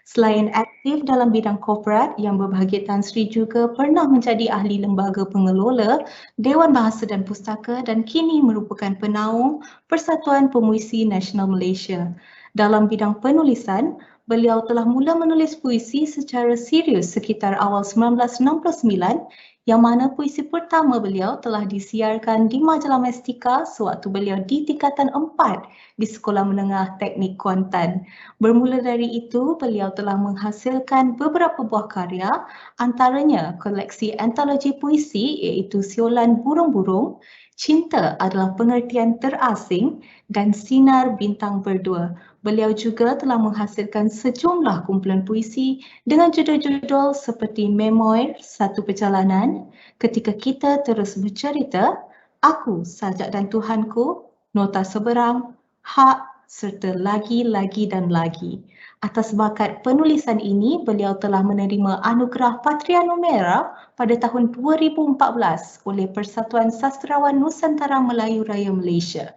Selain aktif dalam bidang korporat, yang berbahagia Tan Sri juga pernah menjadi ahli lembaga pengelola Dewan Bahasa dan Pustaka dan kini merupakan penaung Persatuan Pemuisi Nasional Malaysia. Dalam bidang penulisan, beliau telah mula menulis puisi secara serius sekitar awal 1969 yang mana puisi pertama beliau telah disiarkan di Majalah Mestika sewaktu beliau di tingkatan 4 di Sekolah Menengah Teknik Kuantan. Bermula dari itu, beliau telah menghasilkan beberapa buah karya, antaranya koleksi antologi puisi iaitu Siulan Burung-Burung, Cinta Adalah Pengertian Terasing dan Sinar Bintang Berdua. Beliau juga telah menghasilkan sejumlah kumpulan puisi dengan judul-judul seperti Memoir Satu Perjalanan, Ketika Kita Terus Bercerita, Aku, Sajak dan Tuhanku, Nota Seberang, Hak serta Lagi, dan Lagi. Atas bakat penulisan ini, beliau telah menerima anugerah Patria Numera pada tahun 2014 oleh Persatuan Sastrawan Nusantara Melayu Raya Malaysia.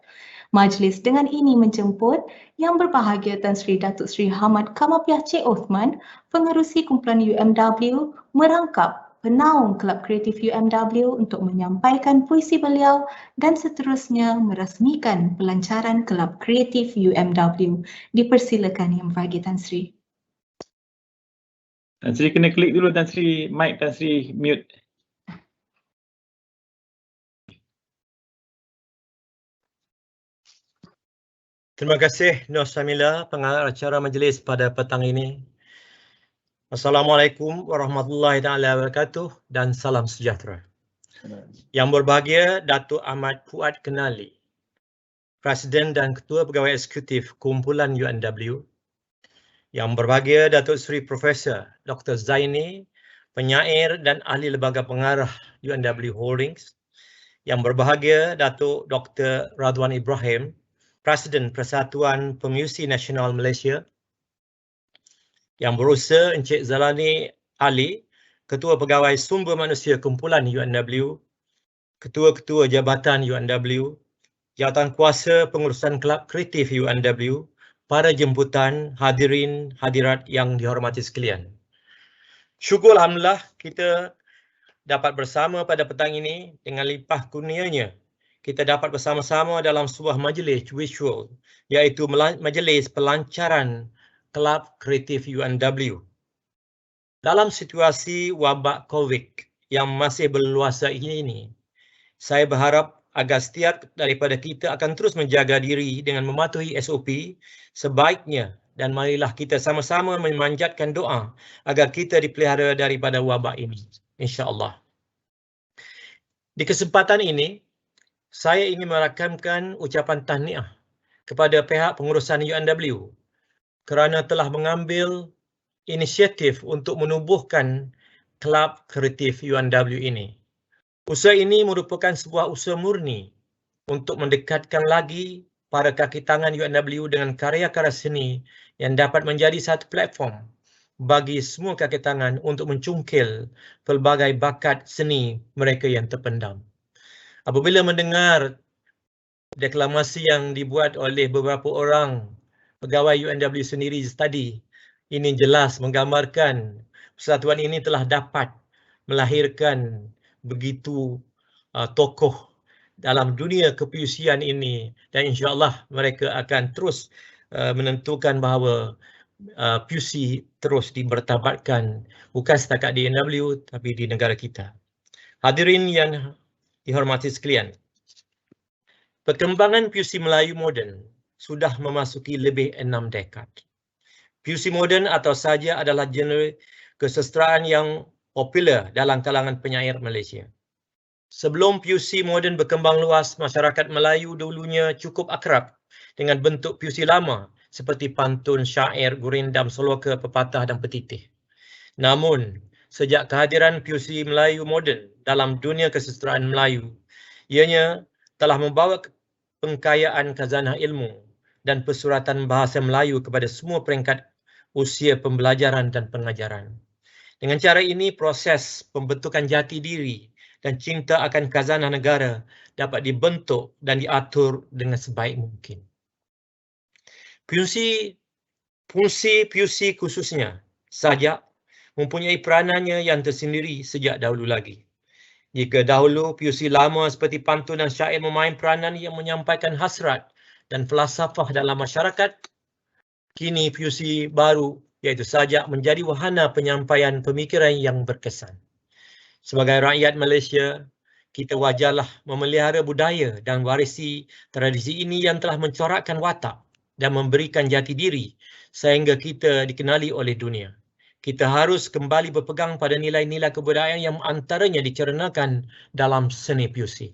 Majlis dengan ini menjemput Yang Berbahagia Tan Sri Datuk Sri Hamad Kamapiah Cik Osman, Pengerusi Kumpulan UMW, merangkap penaung Kelab Kreatif UMW untuk menyampaikan puisi beliau dan seterusnya merasmikan pelancaran Kelab Kreatif UMW. Dipersilakan Yang Berbahagia Tan Sri. Tan Sri kena klik dulu Tan Sri, mic Tan Sri mute. Terima kasih Nur Samila, pengarah acara majlis pada petang ini. Assalamualaikum warahmatullahi wabarakatuh dan salam sejahtera. Yang berbahagia Datuk Ahmad Fuad Kenali, Presiden dan Ketua Pegawai Eksekutif Kumpulan UNW. Yang berbahagia Datuk Seri Profesor Dr. Zaini, Penyair dan Ahli Lembaga Pengarah UNW Holdings. Yang berbahagia Datuk Dr. Radwan Ibrahim, Presiden Persatuan Pemuisi Nasional Malaysia. Yang berusaha Encik Zalani Ali, Ketua Pegawai Sumber Manusia Kumpulan UNW, Ketua-Ketua Jabatan UNW, Jawatan Kuasa Pengurusan Kelab Kreatif UNW, para jemputan, hadirin, hadirat yang dihormati sekalian. Syukur Alhamdulillah kita dapat bersama pada petang ini dengan limpah kurnianya. Kita dapat bersama-sama dalam sebuah majlis virtual, iaitu majlis pelancaran Kelab Kreatif UNW. Dalam situasi wabak COVID yang masih berluasa ini, saya berharap agar setiap daripada kita akan terus menjaga diri dengan mematuhi SOP sebaiknya, dan marilah kita sama-sama memanjatkan doa agar kita dipelihara daripada wabak ini, insya-Allah. Di kesempatan ini, saya ingin merakamkan ucapan tahniah kepada pihak pengurusan UNW kerana telah mengambil inisiatif untuk menubuhkan Kelab Kreatif UNW ini. Usaha ini merupakan sebuah usaha murni untuk mendekatkan lagi para kaki tangan UNW dengan karya-karya seni yang dapat menjadi satu platform bagi semua kaki tangan untuk mencungkil pelbagai bakat seni mereka yang terpendam. Apabila mendengar deklamasi yang dibuat oleh beberapa orang pegawai UNW sendiri tadi, ini jelas menggambarkan persatuan ini telah dapat melahirkan begitu tokoh dalam dunia kepuisian ini, dan insya-Allah mereka akan terus menentukan bahawa puisi terus dimertabatkan bukan setakat di UNW tapi di negara kita. Hadirin yang dihormati sekalian, perkembangan puisi Melayu moden sudah memasuki lebih 6 dekad. Puisi moden atau saja adalah genre kesusastraan yang popular dalam kalangan penyair Malaysia. Sebelum puisi moden berkembang luas, masyarakat Melayu dulunya cukup akrab dengan bentuk puisi lama seperti pantun, syair, gurindam, soloka, pepatah dan petitih. Namun, sejak kehadiran puisi Melayu moden dalam dunia kesusastraan Melayu, ianya telah membawa pengkayaan khazanah ilmu dan persuratan bahasa Melayu kepada semua peringkat usia pembelajaran dan pengajaran. Dengan cara ini, proses pembentukan jati diri dan cinta akan khazanah negara dapat dibentuk dan diatur dengan sebaik mungkin. Puisi khususnya sajak mempunyai peranannya yang tersendiri sejak dahulu lagi. Jika dahulu puisi lama seperti pantun dan syair memain peranan yang menyampaikan hasrat dan falsafah dalam masyarakat, kini puisi baru iaitu sajak menjadi wahana penyampaian pemikiran yang berkesan. Sebagai rakyat Malaysia, kita wajarlah memelihara budaya dan warisi tradisi ini yang telah mencorakkan watak dan memberikan jati diri sehingga kita dikenali oleh dunia. Kita harus kembali berpegang pada nilai-nilai kebudayaan yang antaranya dicernakan dalam seni puisi.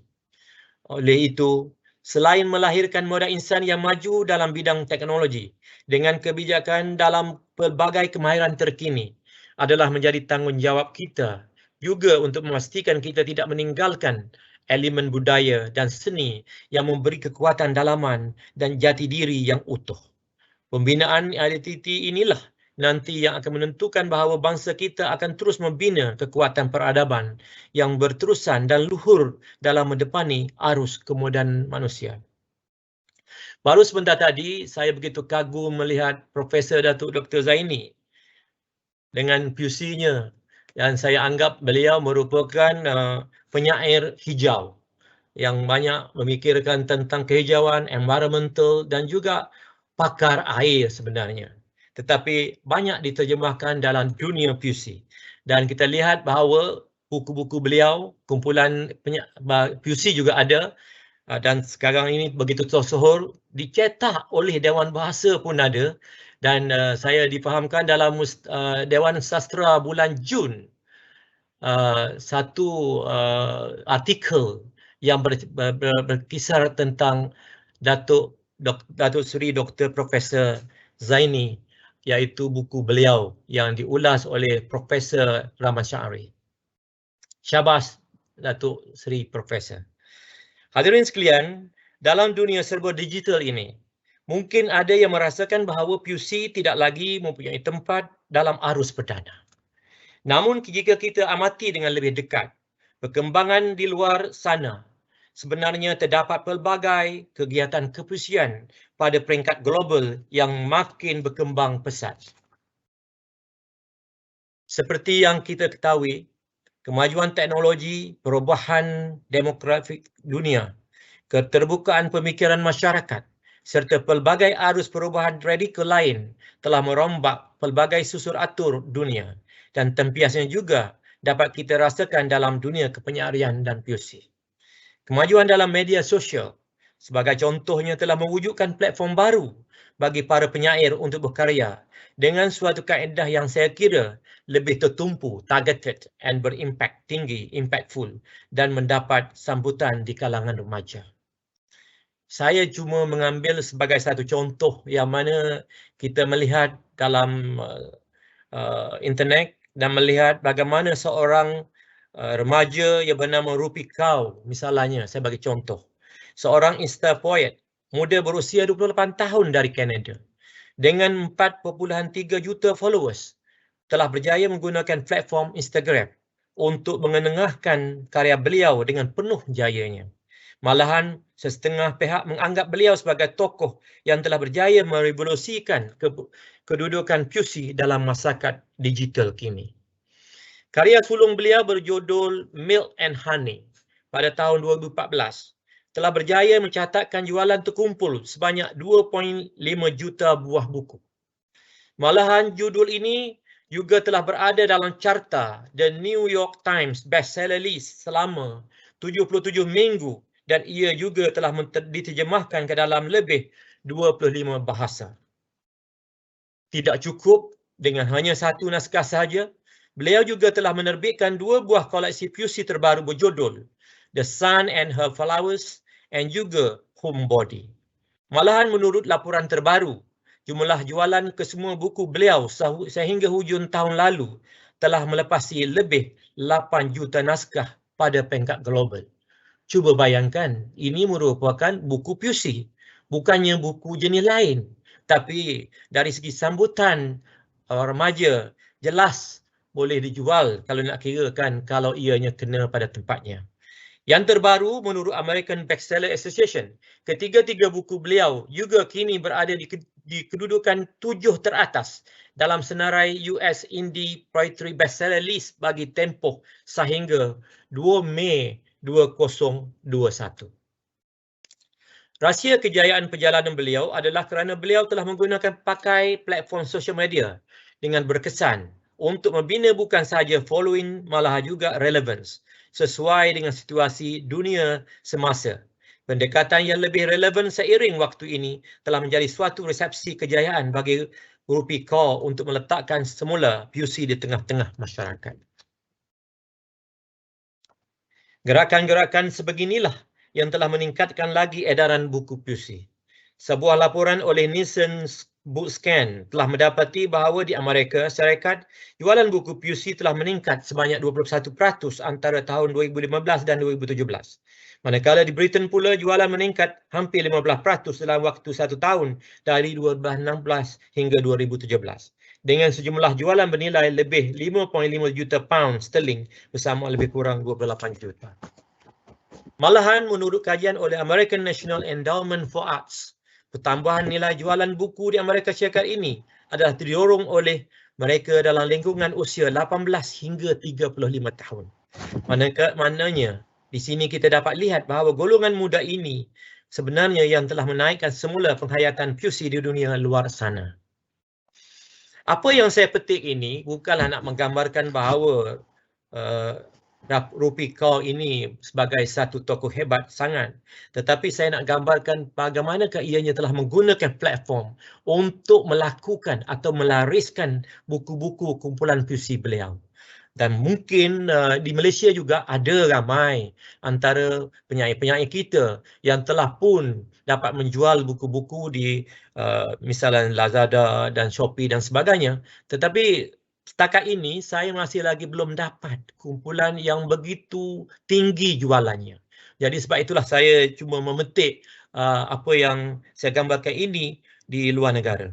Oleh itu, selain melahirkan moda insan yang maju dalam bidang teknologi dengan kebijakan dalam pelbagai kemahiran terkini, adalah menjadi tanggungjawab kita juga untuk memastikan kita tidak meninggalkan elemen budaya dan seni yang memberi kekuatan dalaman dan jati diri yang utuh. Pembinaan identiti inilah nanti yang akan menentukan bahawa bangsa kita akan terus membina kekuatan peradaban yang berterusan dan luhur dalam mendepani arus kemodernan manusia. Baru sebentar tadi, saya begitu kagum melihat Profesor Datuk Dr. Zaini dengan puisinya, dan saya anggap beliau merupakan penyair hijau yang banyak memikirkan tentang kehijauan, environmental dan juga pakar air sebenarnya. Tetapi banyak diterjemahkan dalam dunia puisi. Dan kita lihat bahawa buku-buku beliau, kumpulan puisi juga ada, dan sekarang ini begitu tersohor, dicetak oleh Dewan Bahasa pun ada. Dan saya difahamkan dalam Dewan Sastra bulan Jun, satu artikel yang berkisar tentang Datuk Seri Dr. Profesor Zaini, iaitu buku beliau yang diulas oleh Profesor Rahman Syahri. Syabas Datuk Seri Profesor. Hadirin sekalian, dalam dunia serba digital ini, mungkin ada yang merasakan bahawa puisi tidak lagi mempunyai tempat dalam arus perdana. Namun jika kita amati dengan lebih dekat, perkembangan di luar sana, sebenarnya terdapat pelbagai kegiatan kepuisian pada peringkat global yang makin berkembang pesat. Seperti yang kita ketahui, kemajuan teknologi, perubahan demografik dunia, keterbukaan pemikiran masyarakat, serta pelbagai arus perubahan radikal lain telah merombak pelbagai susur atur dunia, dan tempiasnya juga dapat kita rasakan dalam dunia kepenyiaran dan puisi. Kemajuan dalam media sosial sebagai contohnya telah mewujudkan platform baru bagi para penyair untuk berkarya dengan suatu kaedah yang saya kira lebih tertumpu, targeted and berimpak tinggi, impactful, dan mendapat sambutan di kalangan remaja. Saya cuma mengambil sebagai satu contoh yang mana kita melihat dalam internet dan melihat bagaimana seorang remaja yang bernama Rupi Kaur, misalnya, saya bagi contoh. Seorang Insta poet muda berusia 28 tahun dari Kanada dengan 4.3 juta followers telah berjaya menggunakan platform Instagram untuk mengenengahkan karya beliau dengan penuh jayanya. Malahan setengah pihak menganggap beliau sebagai tokoh yang telah berjaya merevolusikan kedudukan puisi dalam masyarakat digital kini. Karya sulung beliau berjudul Milk and Honey pada tahun 2014 telah berjaya mencatatkan jualan terkumpul sebanyak 2.5 juta buah buku. Malahan judul ini juga telah berada dalam carta The New York Times bestseller list selama 77 minggu dan ia juga telah diterjemahkan ke dalam lebih 25 bahasa. Tidak cukup dengan hanya satu naskah sahaja, beliau juga telah menerbitkan 2 buah koleksi puisi terbaru berjudul The Sun and Her Flowers and juga Homebody. Malahan menurut laporan terbaru, jumlah jualan kesemua buku beliau sehingga hujung tahun lalu telah melepasi lebih 8 juta naskah pada peringkat global. Cuba bayangkan, ini merupakan buku puisi, bukannya buku jenis lain. Tapi dari segi sambutan remaja, jelas boleh dijual kalau nak kirakan kalau ianya kena pada tempatnya. Yang terbaru menurut American Bestseller Association, ketiga-tiga buku beliau juga kini berada di kedudukan 7 teratas dalam senarai US Indie Poetry Bestseller List bagi tempoh sehingga 2 Mei 2021. Rahsia kejayaan perjalanan beliau adalah kerana beliau telah menggunakan pakai platform social media dengan berkesan untuk membina bukan sahaja following, malah juga relevance sesuai dengan situasi dunia semasa. Pendekatan yang lebih relevan seiring waktu ini telah menjadi suatu resepsi kejayaan bagi Rupi Kaur untuk meletakkan semula PUC di tengah-tengah masyarakat. Gerakan-gerakan sebeginilah yang telah meningkatkan lagi edaran buku PUC. Sebuah laporan oleh Nielsen Bookscan telah mendapati bahawa di Amerika Syarikat, jualan buku PUC telah meningkat sebanyak 21% antara tahun 2015 dan 2017. Manakala di Britain pula, jualan meningkat hampir 15% dalam waktu 1 tahun dari 2016 hingga 2017. Dengan sejumlah jualan bernilai lebih 5.5 juta pound sterling bersama lebih kurang 28 juta. Malahan menurut kajian oleh American National Endowment for Arts, pertambahan nilai jualan buku di Amerika Syarikat ini adalah didorong oleh mereka dalam lingkungan usia 18 hingga 35 tahun. Maknanya di sini kita dapat lihat bahawa golongan muda ini sebenarnya yang telah menaikkan semula penghayatan PUC di dunia luar sana. Apa yang saya petik ini bukanlah nak menggambarkan bahawa Rupi Kaur ini sebagai satu tokoh hebat sangat. Tetapi saya nak gambarkan bagaimanakah ianya telah menggunakan platform untuk melakukan atau melariskan buku-buku kumpulan PUC beliau. Dan mungkin di Malaysia juga ada ramai antara penyair-penyair kita yang telah pun dapat menjual buku-buku di misalnya Lazada dan Shopee dan sebagainya. Tetapi setakat ini saya masih lagi belum dapat kumpulan yang begitu tinggi jualannya. Jadi sebab itulah saya cuma memetik apa yang saya gambarkan ini di luar negara.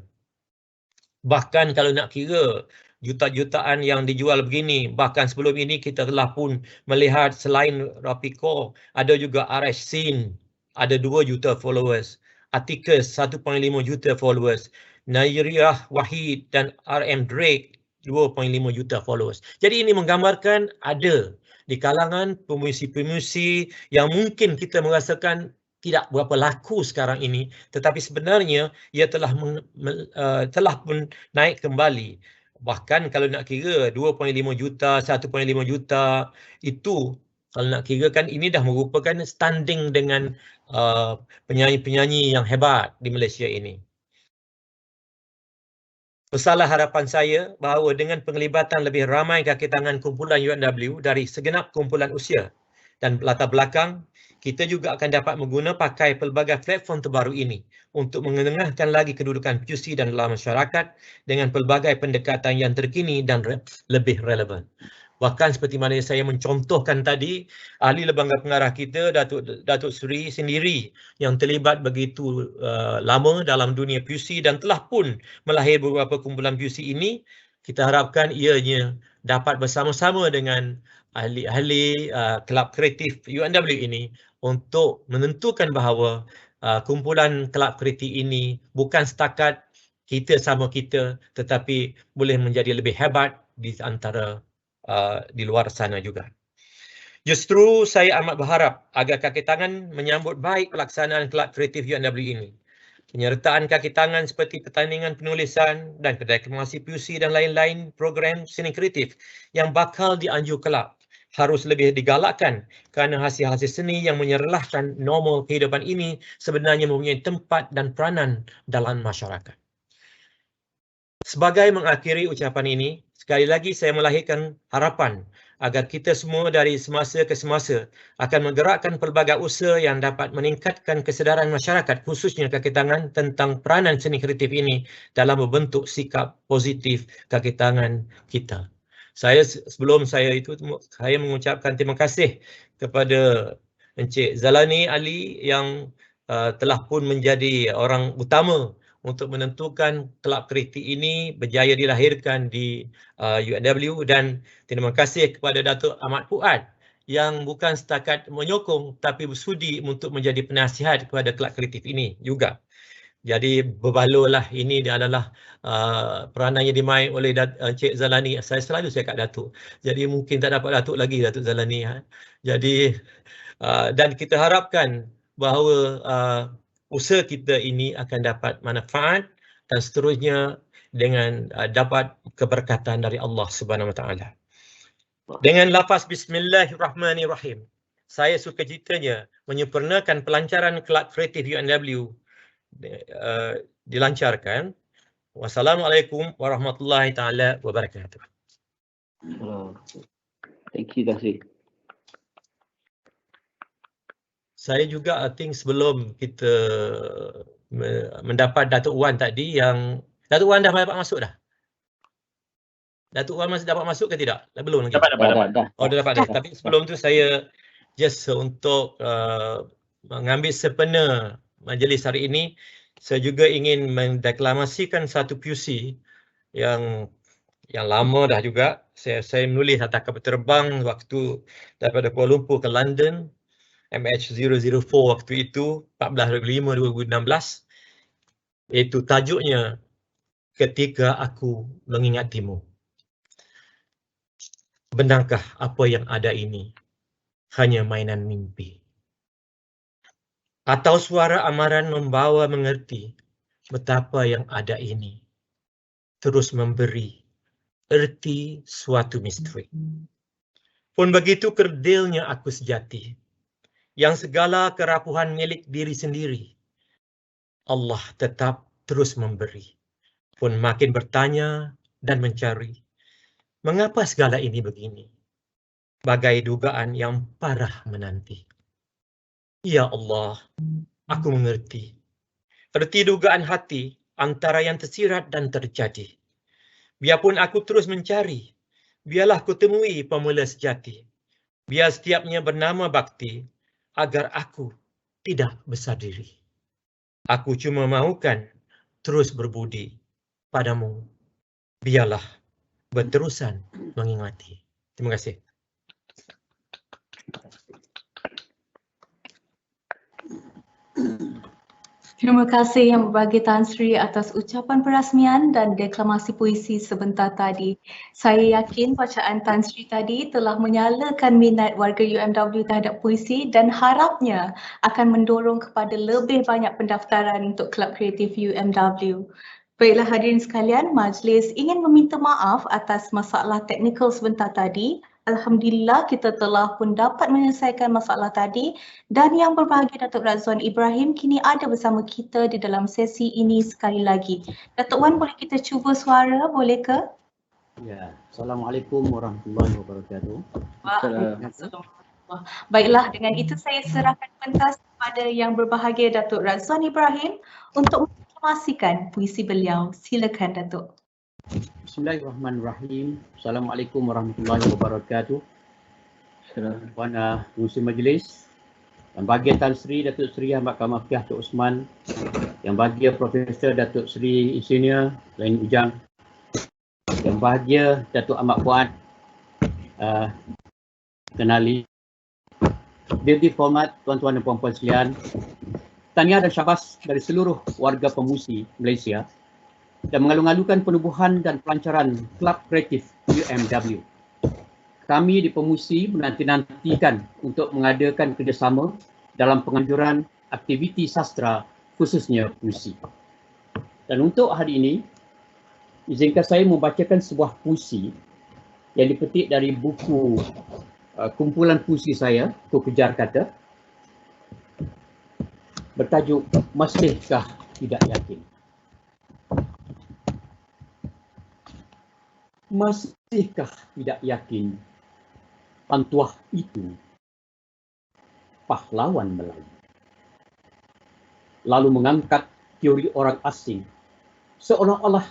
Bahkan kalau nak kira juta-jutaan yang dijual begini, bahkan sebelum ini kita telah pun melihat selain Rupi Kaur, ada juga R.H. Sin, ada 2 juta followers, Atticus 1.5 juta followers, Nairiyah Wahid dan R.M. Drake 2.5 juta followers. Jadi ini menggambarkan ada di kalangan pemuisi-pemuisi yang mungkin kita merasakan tidak berapa laku sekarang ini, tetapi sebenarnya ia telah pun naik kembali. Bahkan kalau nak kira 2.5 juta, 1.5 juta itu kalau nak kira kan ini dah merupakan standing dengan penyanyi-penyanyi yang hebat di Malaysia ini. Besarlah harapan saya bahawa dengan penglibatan lebih ramai kaki tangan kumpulan UNW dari segenap kumpulan usia dan latar belakang, kita juga akan dapat pakai pelbagai platform terbaru ini untuk mengetengahkan lagi kedudukan PUC dan dalam masyarakat dengan pelbagai pendekatan yang terkini dan lebih relevan. Bahkan seperti mana saya mencontohkan tadi, ahli lembaga pengarah kita, Datuk Seri sendiri yang terlibat begitu lama dalam dunia PUC dan telah pun melahir beberapa kumpulan PUC ini, kita harapkan ianya dapat bersama-sama dengan ahli-ahli kelab kreatif UNW ini untuk menentukan bahawa kumpulan kelab kreatif ini bukan setakat kita sama kita, tetapi boleh menjadi lebih hebat di antara di luar sana juga. Justru saya amat berharap agar kaki tangan menyambut baik pelaksanaan kelab kreatif UNW ini. Penyertaan kaki tangan seperti pertandingan penulisan dan deklamasi PUC dan lain-lain program seni kreatif yang bakal dianjur kelab harus lebih digalakkan kerana hasil-hasil seni yang menyerlahkan normal kehidupan ini sebenarnya mempunyai tempat dan peranan dalam masyarakat. Sebagai mengakhiri ucapan ini, sekali lagi saya melahirkan harapan agar kita semua dari semasa ke semasa akan menggerakkan pelbagai usaha yang dapat meningkatkan kesedaran masyarakat khususnya kaki tangan tentang peranan seni kreatif ini dalam membentuk sikap positif kaki tangan kita. Sebelum saya mengucapkan terima kasih kepada Encik Zalani Ali yang telah pun menjadi orang utama untuk menentukan kelab kreatif ini berjaya dilahirkan di UNW, dan terima kasih kepada Datuk Ahmad Fuad yang bukan setakat menyokong tapi bersudi untuk menjadi penasihat kepada kelab kreatif ini juga. Jadi berbalurlah ini adalah peranan yang dimain oleh Encik Zalani. Saya selalu cakap Datuk. Jadi mungkin tak dapat Datuk lagi, Datuk Zalani. Jadi dan kita harapkan bahawa usaha kita ini akan dapat manfaat dan seterusnya dengan dapat keberkatan dari Allah Subhanahu Wa Taala. Dengan lafaz Bismillahirrahmanirrahim, saya sukacitanya menyempurnakan pelancaran kelab kreatif UNW dilancarkan. Wassalamualaikum warahmatullahi taala wabarakatuh. Thank you, Tasri. Saya juga sebelum kita mendapat Datuk Wan tadi, yang Datuk Wan dah dapat masuk dah? Datuk Wan masih dapat masuk ke tidak? Belum lagi? Dapat. Oh, dah dapat dah. Tapi sebelum tu saya just untuk mengambil sepena majlis hari ini, saya juga ingin mendeklamasikan satu puisi yang lama dah juga. Saya menulis atas kapal terbang waktu daripada Kuala Lumpur ke London, MH004 waktu itu, 14/5/2016. Itu tajuknya Ketika Aku Mengingatimu. Benarkah apa yang ada ini hanya mainan mimpi? Atau suara amaran membawa mengerti betapa yang ada ini terus memberi erti suatu misteri. Pun begitu kerdilnya aku sejati, yang segala kerapuhan milik diri sendiri, Allah tetap terus memberi. Pun makin bertanya dan mencari, mengapa segala ini begini? Bagai dugaan yang parah menanti. Ya Allah, aku mengerti. Erti dugaan hati antara yang tersirat dan terjadi. Biarpun aku terus mencari, biarlah ku temui pemula sejati. Biar setiapnya bernama bakti, agar aku tidak besar diri. Aku cuma mahukan terus berbudi padamu. Biarlah berterusan mengingati. Terima kasih. Terima kasih Yang Berbahagia Tan Sri atas ucapan perasmian dan deklamasi puisi sebentar tadi. Saya yakin bacaan Tan Sri tadi telah menyalakan minat warga UMW terhadap puisi dan harapnya akan mendorong kepada lebih banyak pendaftaran untuk Kelab Kreatif UMW. Baiklah hadirin sekalian, majlis ingin meminta maaf atas masalah teknikal sebentar tadi. Alhamdulillah kita telah pun dapat menyelesaikan masalah tadi dan Yang Berbahagia Datuk Razwan Ibrahim kini ada bersama kita di dalam sesi ini sekali lagi. Datuk Wan, boleh kita cuba suara, boleh ke? Ya, Assalamualaikum warahmatullahi wabarakatuh. Waalaikumsalam. Baiklah, dengan itu saya serahkan pentas kepada Yang Berbahagia Datuk Razwan Ibrahim untuk memastikan puisi beliau. Silakan Datuk. Bismillahirrahmanirrahim. Assalamualaikum warahmatullahi wabarakatuh. Puan Pengurusi Majlis, Yang Bahagia Tan Sri Datuk Seri Ahmad Kamal Muhammad Tok Osman, Yang Bahagia Profesor Datuk Seri Insinyur Lain Ujang, Yang Bahagia Datuk Ahmad Fuad Kenali, Dirti Format, tuan-tuan dan puan-puan sekalian, tahniah dan syabas dari seluruh warga pemusi Malaysia dan mengalu-alukan penubuhan dan pelancaran Kelab Kreatif UMW. Kami di Pemusi menanti-nantikan untuk mengadakan kerjasama dalam penganjuran aktiviti sastra khususnya puisi. Dan untuk hari ini, izinkan saya membacakan sebuah puisi yang dipetik dari buku kumpulan puisi saya, Ku Kejar Kata, bertajuk Masihkah Tidak Yakin. Masihkah tidak yakin Pantuah itu pahlawan Melayu? Lalu mengangkat teori orang asing seolah-olah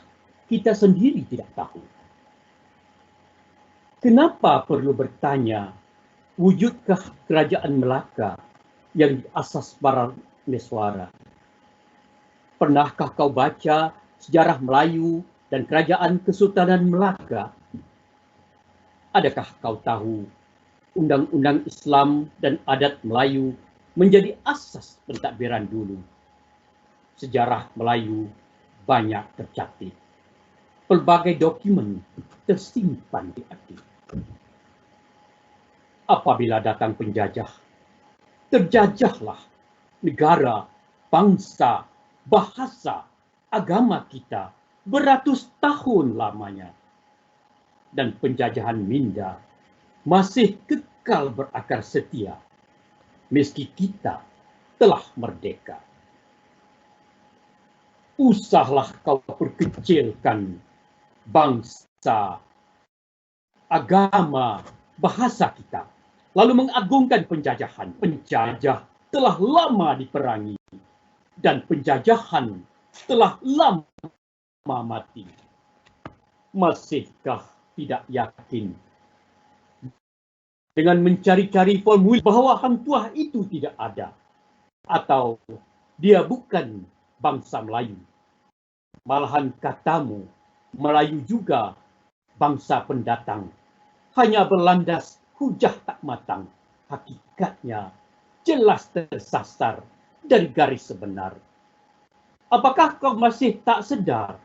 kita sendiri tidak tahu. Kenapa perlu bertanya, wujudkah kerajaan Melaka yang diasas para Meswara? Pernahkah kau baca sejarah Melayu dan kerajaan Kesultanan Melaka? Adakah kau tahu undang-undang Islam dan adat Melayu menjadi asas pentadbiran dulu? Sejarah Melayu banyak tercatat. Pelbagai dokumen tersimpan di arkiv. Apabila datang penjajah, terjajahlah negara, bangsa, bahasa, agama kita beratus tahun lamanya. Dan penjajahan minda masih kekal berakar setia meski kita telah merdeka. Usahlah kau perkecilkan bangsa, agama, bahasa kita, lalu mengagungkan penjajahan. Penjajah telah lama diperangi dan penjajahan telah lama mati. Masihkah tidak yakin dengan mencari-cari formulir bahawa Hang Tuah itu tidak ada, atau dia bukan bangsa Melayu? Malahan katamu Melayu juga bangsa pendatang, hanya berlandas hujah tak matang. Hakikatnya jelas tersasar dari garis sebenar. Apakah kau masih tak sedar?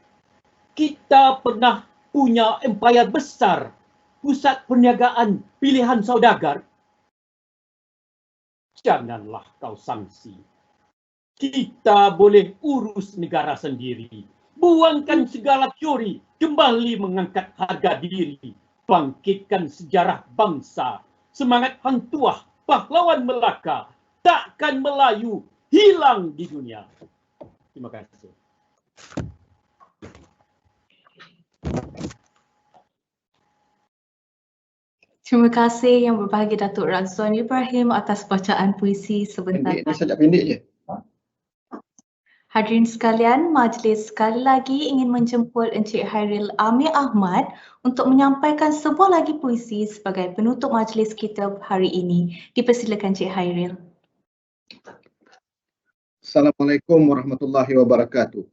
Kita pernah punya empayar besar, pusat perniagaan, pilihan saudagar. Janganlah kau sangsi. Kita boleh urus negara sendiri. Buangkan segala teori, kembali mengangkat harga diri. Bangkitkan sejarah bangsa. Semangat Hang Tuah, pahlawan Melaka, takkan Melayu hilang di dunia. Terima kasih. Terima kasih Yang Berbahagia Datuk Razwan Ibrahim atas bacaan puisi sebentar. Pendek ni, sajak pendek je. Hadirin sekalian, majlis sekali lagi ingin menjemput Encik Hairil Amir Ahmad untuk menyampaikan sebuah lagi puisi sebagai penutup majlis kita hari ini. Dipersilakan Encik Hairil. Assalamualaikum warahmatullahi wabarakatuh.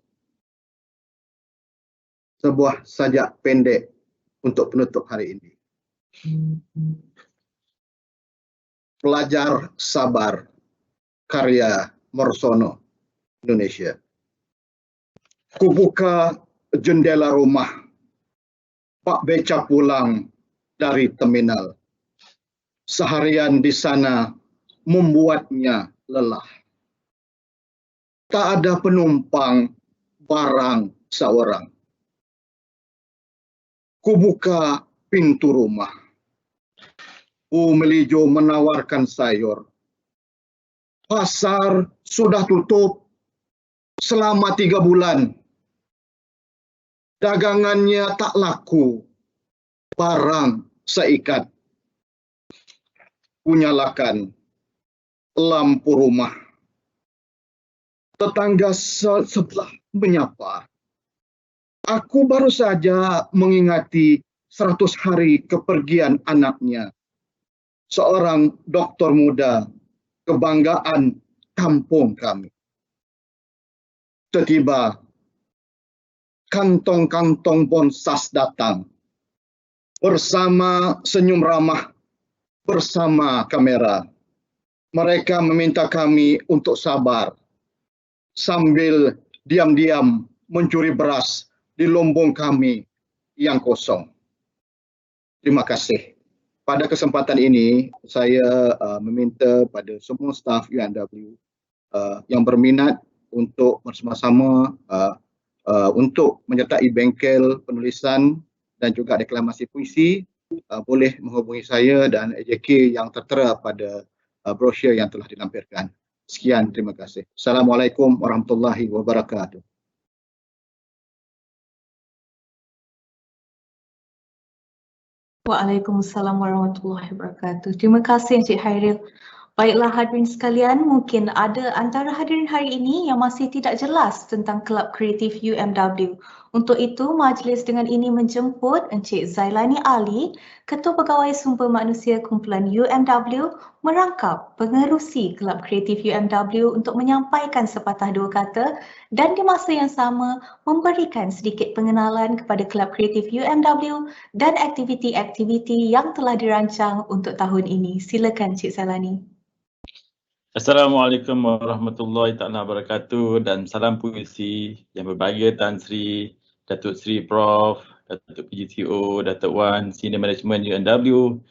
Sebuah sajak pendek untuk penutup hari ini. Pelajar Sabar, karya Morsono, Indonesia. Ku buka jendela rumah, Pak Beca pulang dari terminal. Seharian di sana membuatnya lelah. Tak ada penumpang, barang seorang. Ku buka pintu rumah. Melijo menawarkan sayur. Pasar sudah tutup selama 3 bulan. Dagangannya tak laku, barang seikat. Kunyalakan lampu rumah. Tetangga sebelah menyapa. Aku baru saja mengingati 100 hari kepergian anaknya. Seorang doktor muda, kebanggaan kampung kami. Tiba-tiba, kantong-kantong bonsas datang. Bersama senyum ramah, bersama kamera. Mereka meminta kami untuk sabar. Sambil diam-diam mencuri beras di lombong kami yang kosong. Terima kasih. Pada kesempatan ini, saya meminta pada semua staf UNW yang berminat untuk bersama-sama untuk menyertai bengkel penulisan dan juga deklamasi puisi, boleh menghubungi saya dan AJK yang tertera pada brosur yang telah dilampirkan. Sekian, terima kasih. Assalamualaikum warahmatullahi wabarakatuh. Waalaikumsalam warahmatullahi wabarakatuh. Terima kasih Encik Hairil. Baiklah hadirin sekalian, mungkin ada antara hadirin hari ini yang masih tidak jelas tentang Kelab Kreatif UMW. Untuk itu, majlis dengan ini menjemput Encik Zailani Ali, Ketua Pegawai Sumber Manusia Kumpulan UMW, merangkap pengerusi Kelab Kreatif UMW untuk menyampaikan sepatah dua kata dan di masa yang sama memberikan sedikit pengenalan kepada Kelab Kreatif UMW dan aktiviti-aktiviti yang telah dirancang untuk tahun ini. Silakan Encik Zailani. Assalamualaikum warahmatullahi taala wabarakatuh dan salam puisi yang berbahagia Tan Sri, Datuk Sri Prof, Datuk PGTO, Datuk Wan, Senior Management UNW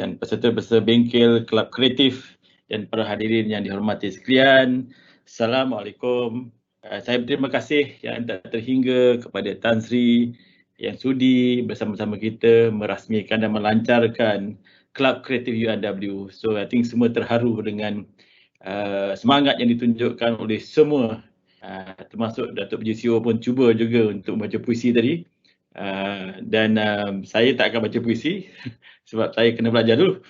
dan peserta-peserta bengkel Kelab Kreatif dan para hadirin yang dihormati sekalian. Assalamualaikum Saya berterima kasih yang tak terhingga kepada Tan Sri yang sudi bersama-sama kita merasmikan dan melancarkan Kelab Kreatif UNW. So I think semua terharu dengan semangat yang ditunjukkan oleh semua, termasuk Datuk PGCO pun cuba juga untuk membaca puisi tadi. Dan saya tak akan baca puisi sebab saya kena belajar dulu.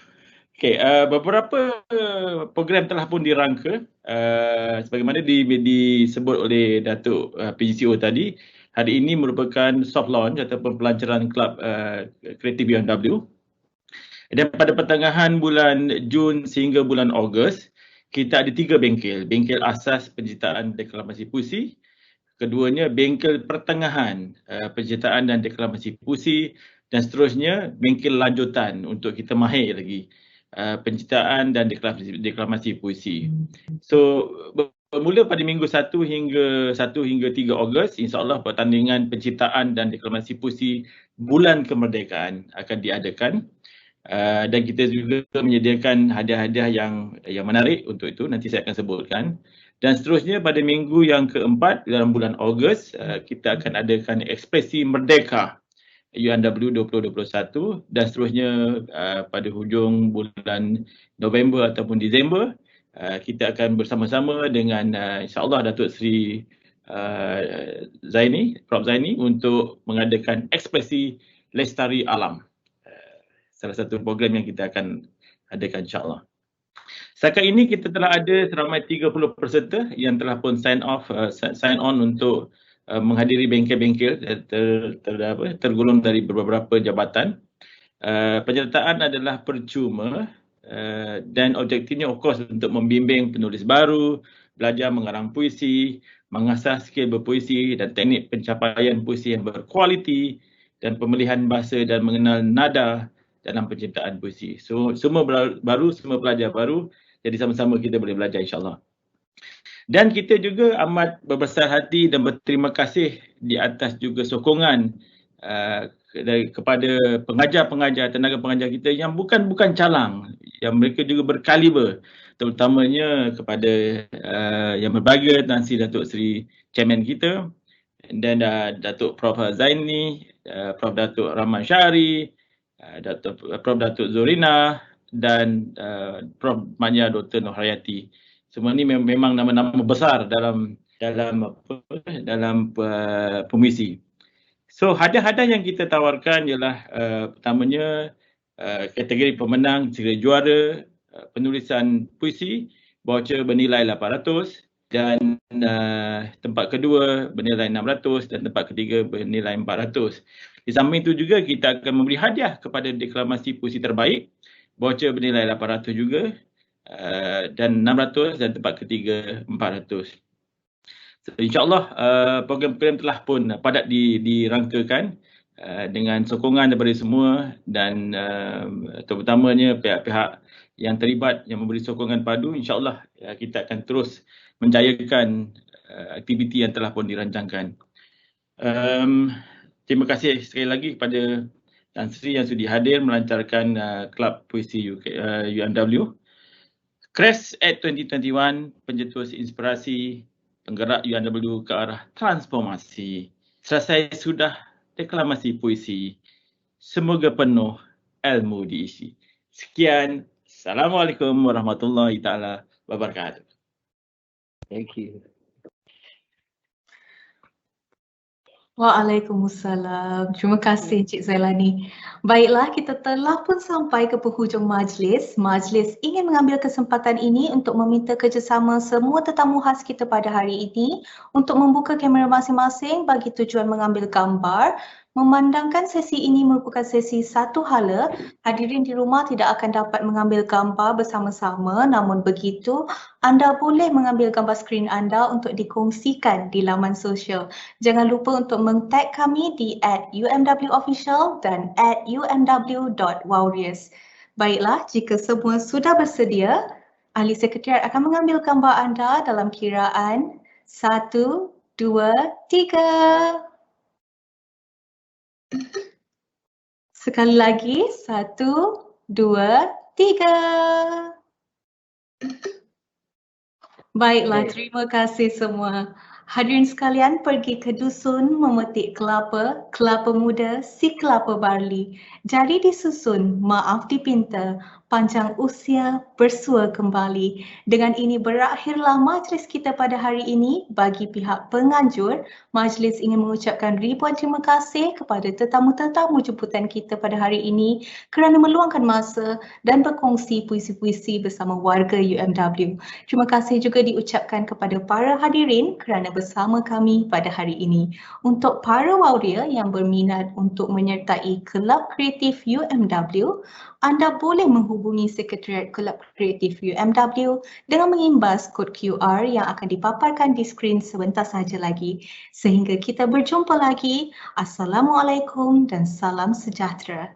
Okey, beberapa program telah pun dirangka sebagaimana disebut oleh Datuk PGCO tadi. Hari ini merupakan soft launch ataupun pelancaran Kelab Kreatif UNW. Dan pada pertengahan bulan Jun sehingga bulan Ogos, kita ada 3 bengkel. Bengkel asas penciptaan deklamasi puisi. Keduanya bengkel pertengahan penciptaan dan deklamasi puisi. Dan seterusnya bengkel lanjutan untuk kita mahir lagi penciptaan dan deklamasi puisi. So bermula pada minggu 1 hingga 3 Ogos, insya-Allah pertandingan penciptaan dan deklamasi puisi Bulan Kemerdekaan akan diadakan. Dan kita juga menyediakan hadiah-hadiah yang menarik untuk itu, nanti saya akan sebutkan. Dan seterusnya pada minggu yang keempat dalam bulan Ogos, kita akan adakan ekspresi Merdeka UNW 2021 dan seterusnya pada hujung bulan November ataupun Disember, kita akan bersama-sama dengan insya-Allah Datuk Seri Zaini, Prof Zaini untuk mengadakan ekspresi Lestari Alam. Salah satu program yang kita akan adakan insya-Allah. Setakat ini kita telah ada seramai 30 peserta yang telah pun sign on untuk menghadiri bengkel-bengkel tergolong dari beberapa jabatan. Penyertaan adalah percuma dan objektifnya of course untuk membimbing penulis baru, belajar mengarang puisi, mengasah skill berpuisi dan teknik pencapaian puisi yang berkualiti dan pemilihan bahasa dan mengenal nada dalam penciptaan puisi. So semua baru, semua pelajar baru, jadi sama-sama kita boleh belajar insya-Allah. Dan kita juga amat berbesar hati dan berterima kasih di atas juga sokongan kepada pengajar-pengajar, tenaga pengajar kita yang bukan calang, yang mereka juga berkaliber, terutamanya kepada yang berbahagia Tan Sri Datuk Seri Chairman kita, dan Datuk Prof Zaini, Prof Datuk Rahman Syari, Prof Datuk Zorina dan Prof Manya Dr. Nur Hayati. Semua ni memang nama-nama besar dalam pemisi. So hadiah-hadiah yang kita tawarkan ialah pertamanya kategori pemenang segera juara penulisan puisi voucher bernilai 800 dan tempat kedua bernilai 600 dan tempat ketiga bernilai 400. Di samping itu juga kita akan memberi hadiah kepada deklamasi puisi terbaik voucher bernilai 800 juga. Dan 600 dan tempat ketiga 400. So, InsyaAllah program-program telah pun padat dirangkakan dengan sokongan daripada semua dan terutamanya pihak-pihak yang terlibat yang memberi sokongan padu. InsyaAllah kita akan terus menjayakan aktiviti yang telah pun dirancangkan. Terima kasih sekali lagi kepada Tan Sri yang sudi hadir melancarkan Kelab Puisi UNW. CRES at 2021, pencetus inspirasi penggerak UNW ke arah transformasi. Selesai sudah deklamasi puisi. Semoga penuh ilmu diisi. Sekian. Assalamualaikum warahmatullahi taala wabarakatuh. Thank you. Waalaikumsalam. Terima kasih Cik Zailani. Baiklah, kita telah pun sampai ke penghujung majlis. Majlis ingin mengambil kesempatan ini untuk meminta kerjasama semua tetamu khas kita pada hari ini untuk membuka kamera masing-masing bagi tujuan mengambil gambar. Memandangkan sesi ini merupakan sesi satu hala, hadirin di rumah tidak akan dapat mengambil gambar bersama-sama, namun begitu anda boleh mengambil gambar skrin anda untuk dikongsikan di laman sosial. Jangan lupa untuk men-tag kami di @umwofficial dan @umw.wowrias. Baiklah, jika semua sudah bersedia, ahli sekretariat akan mengambil gambar anda dalam kiraan 1, 2, 3. Sekali lagi, 1, 2, 3. Baiklah, terima kasih semua. Hadirin sekalian, pergi ke dusun memetik kelapa, kelapa muda, si kelapa barli. Jadi disusun, maaf dipinta, panjang usia bersua kembali. Dengan ini berakhirlah majlis kita pada hari ini. Bagi pihak penganjur, majlis ingin mengucapkan ribuan terima kasih kepada tetamu-tetamu jemputan kita pada hari ini kerana meluangkan masa dan berkongsi puisi-puisi bersama warga UMW. Terima kasih juga diucapkan kepada para hadirin kerana bersama kami pada hari ini. Untuk para warrior yang berminat untuk menyertai Kelab Kreatif UMW, anda boleh menghubungi Sekretariat Kelab Kreatif UMW dengan mengimbas kod QR yang akan dipaparkan di skrin sebentar sahaja lagi. Sehingga kita berjumpa lagi. Assalamualaikum dan salam sejahtera.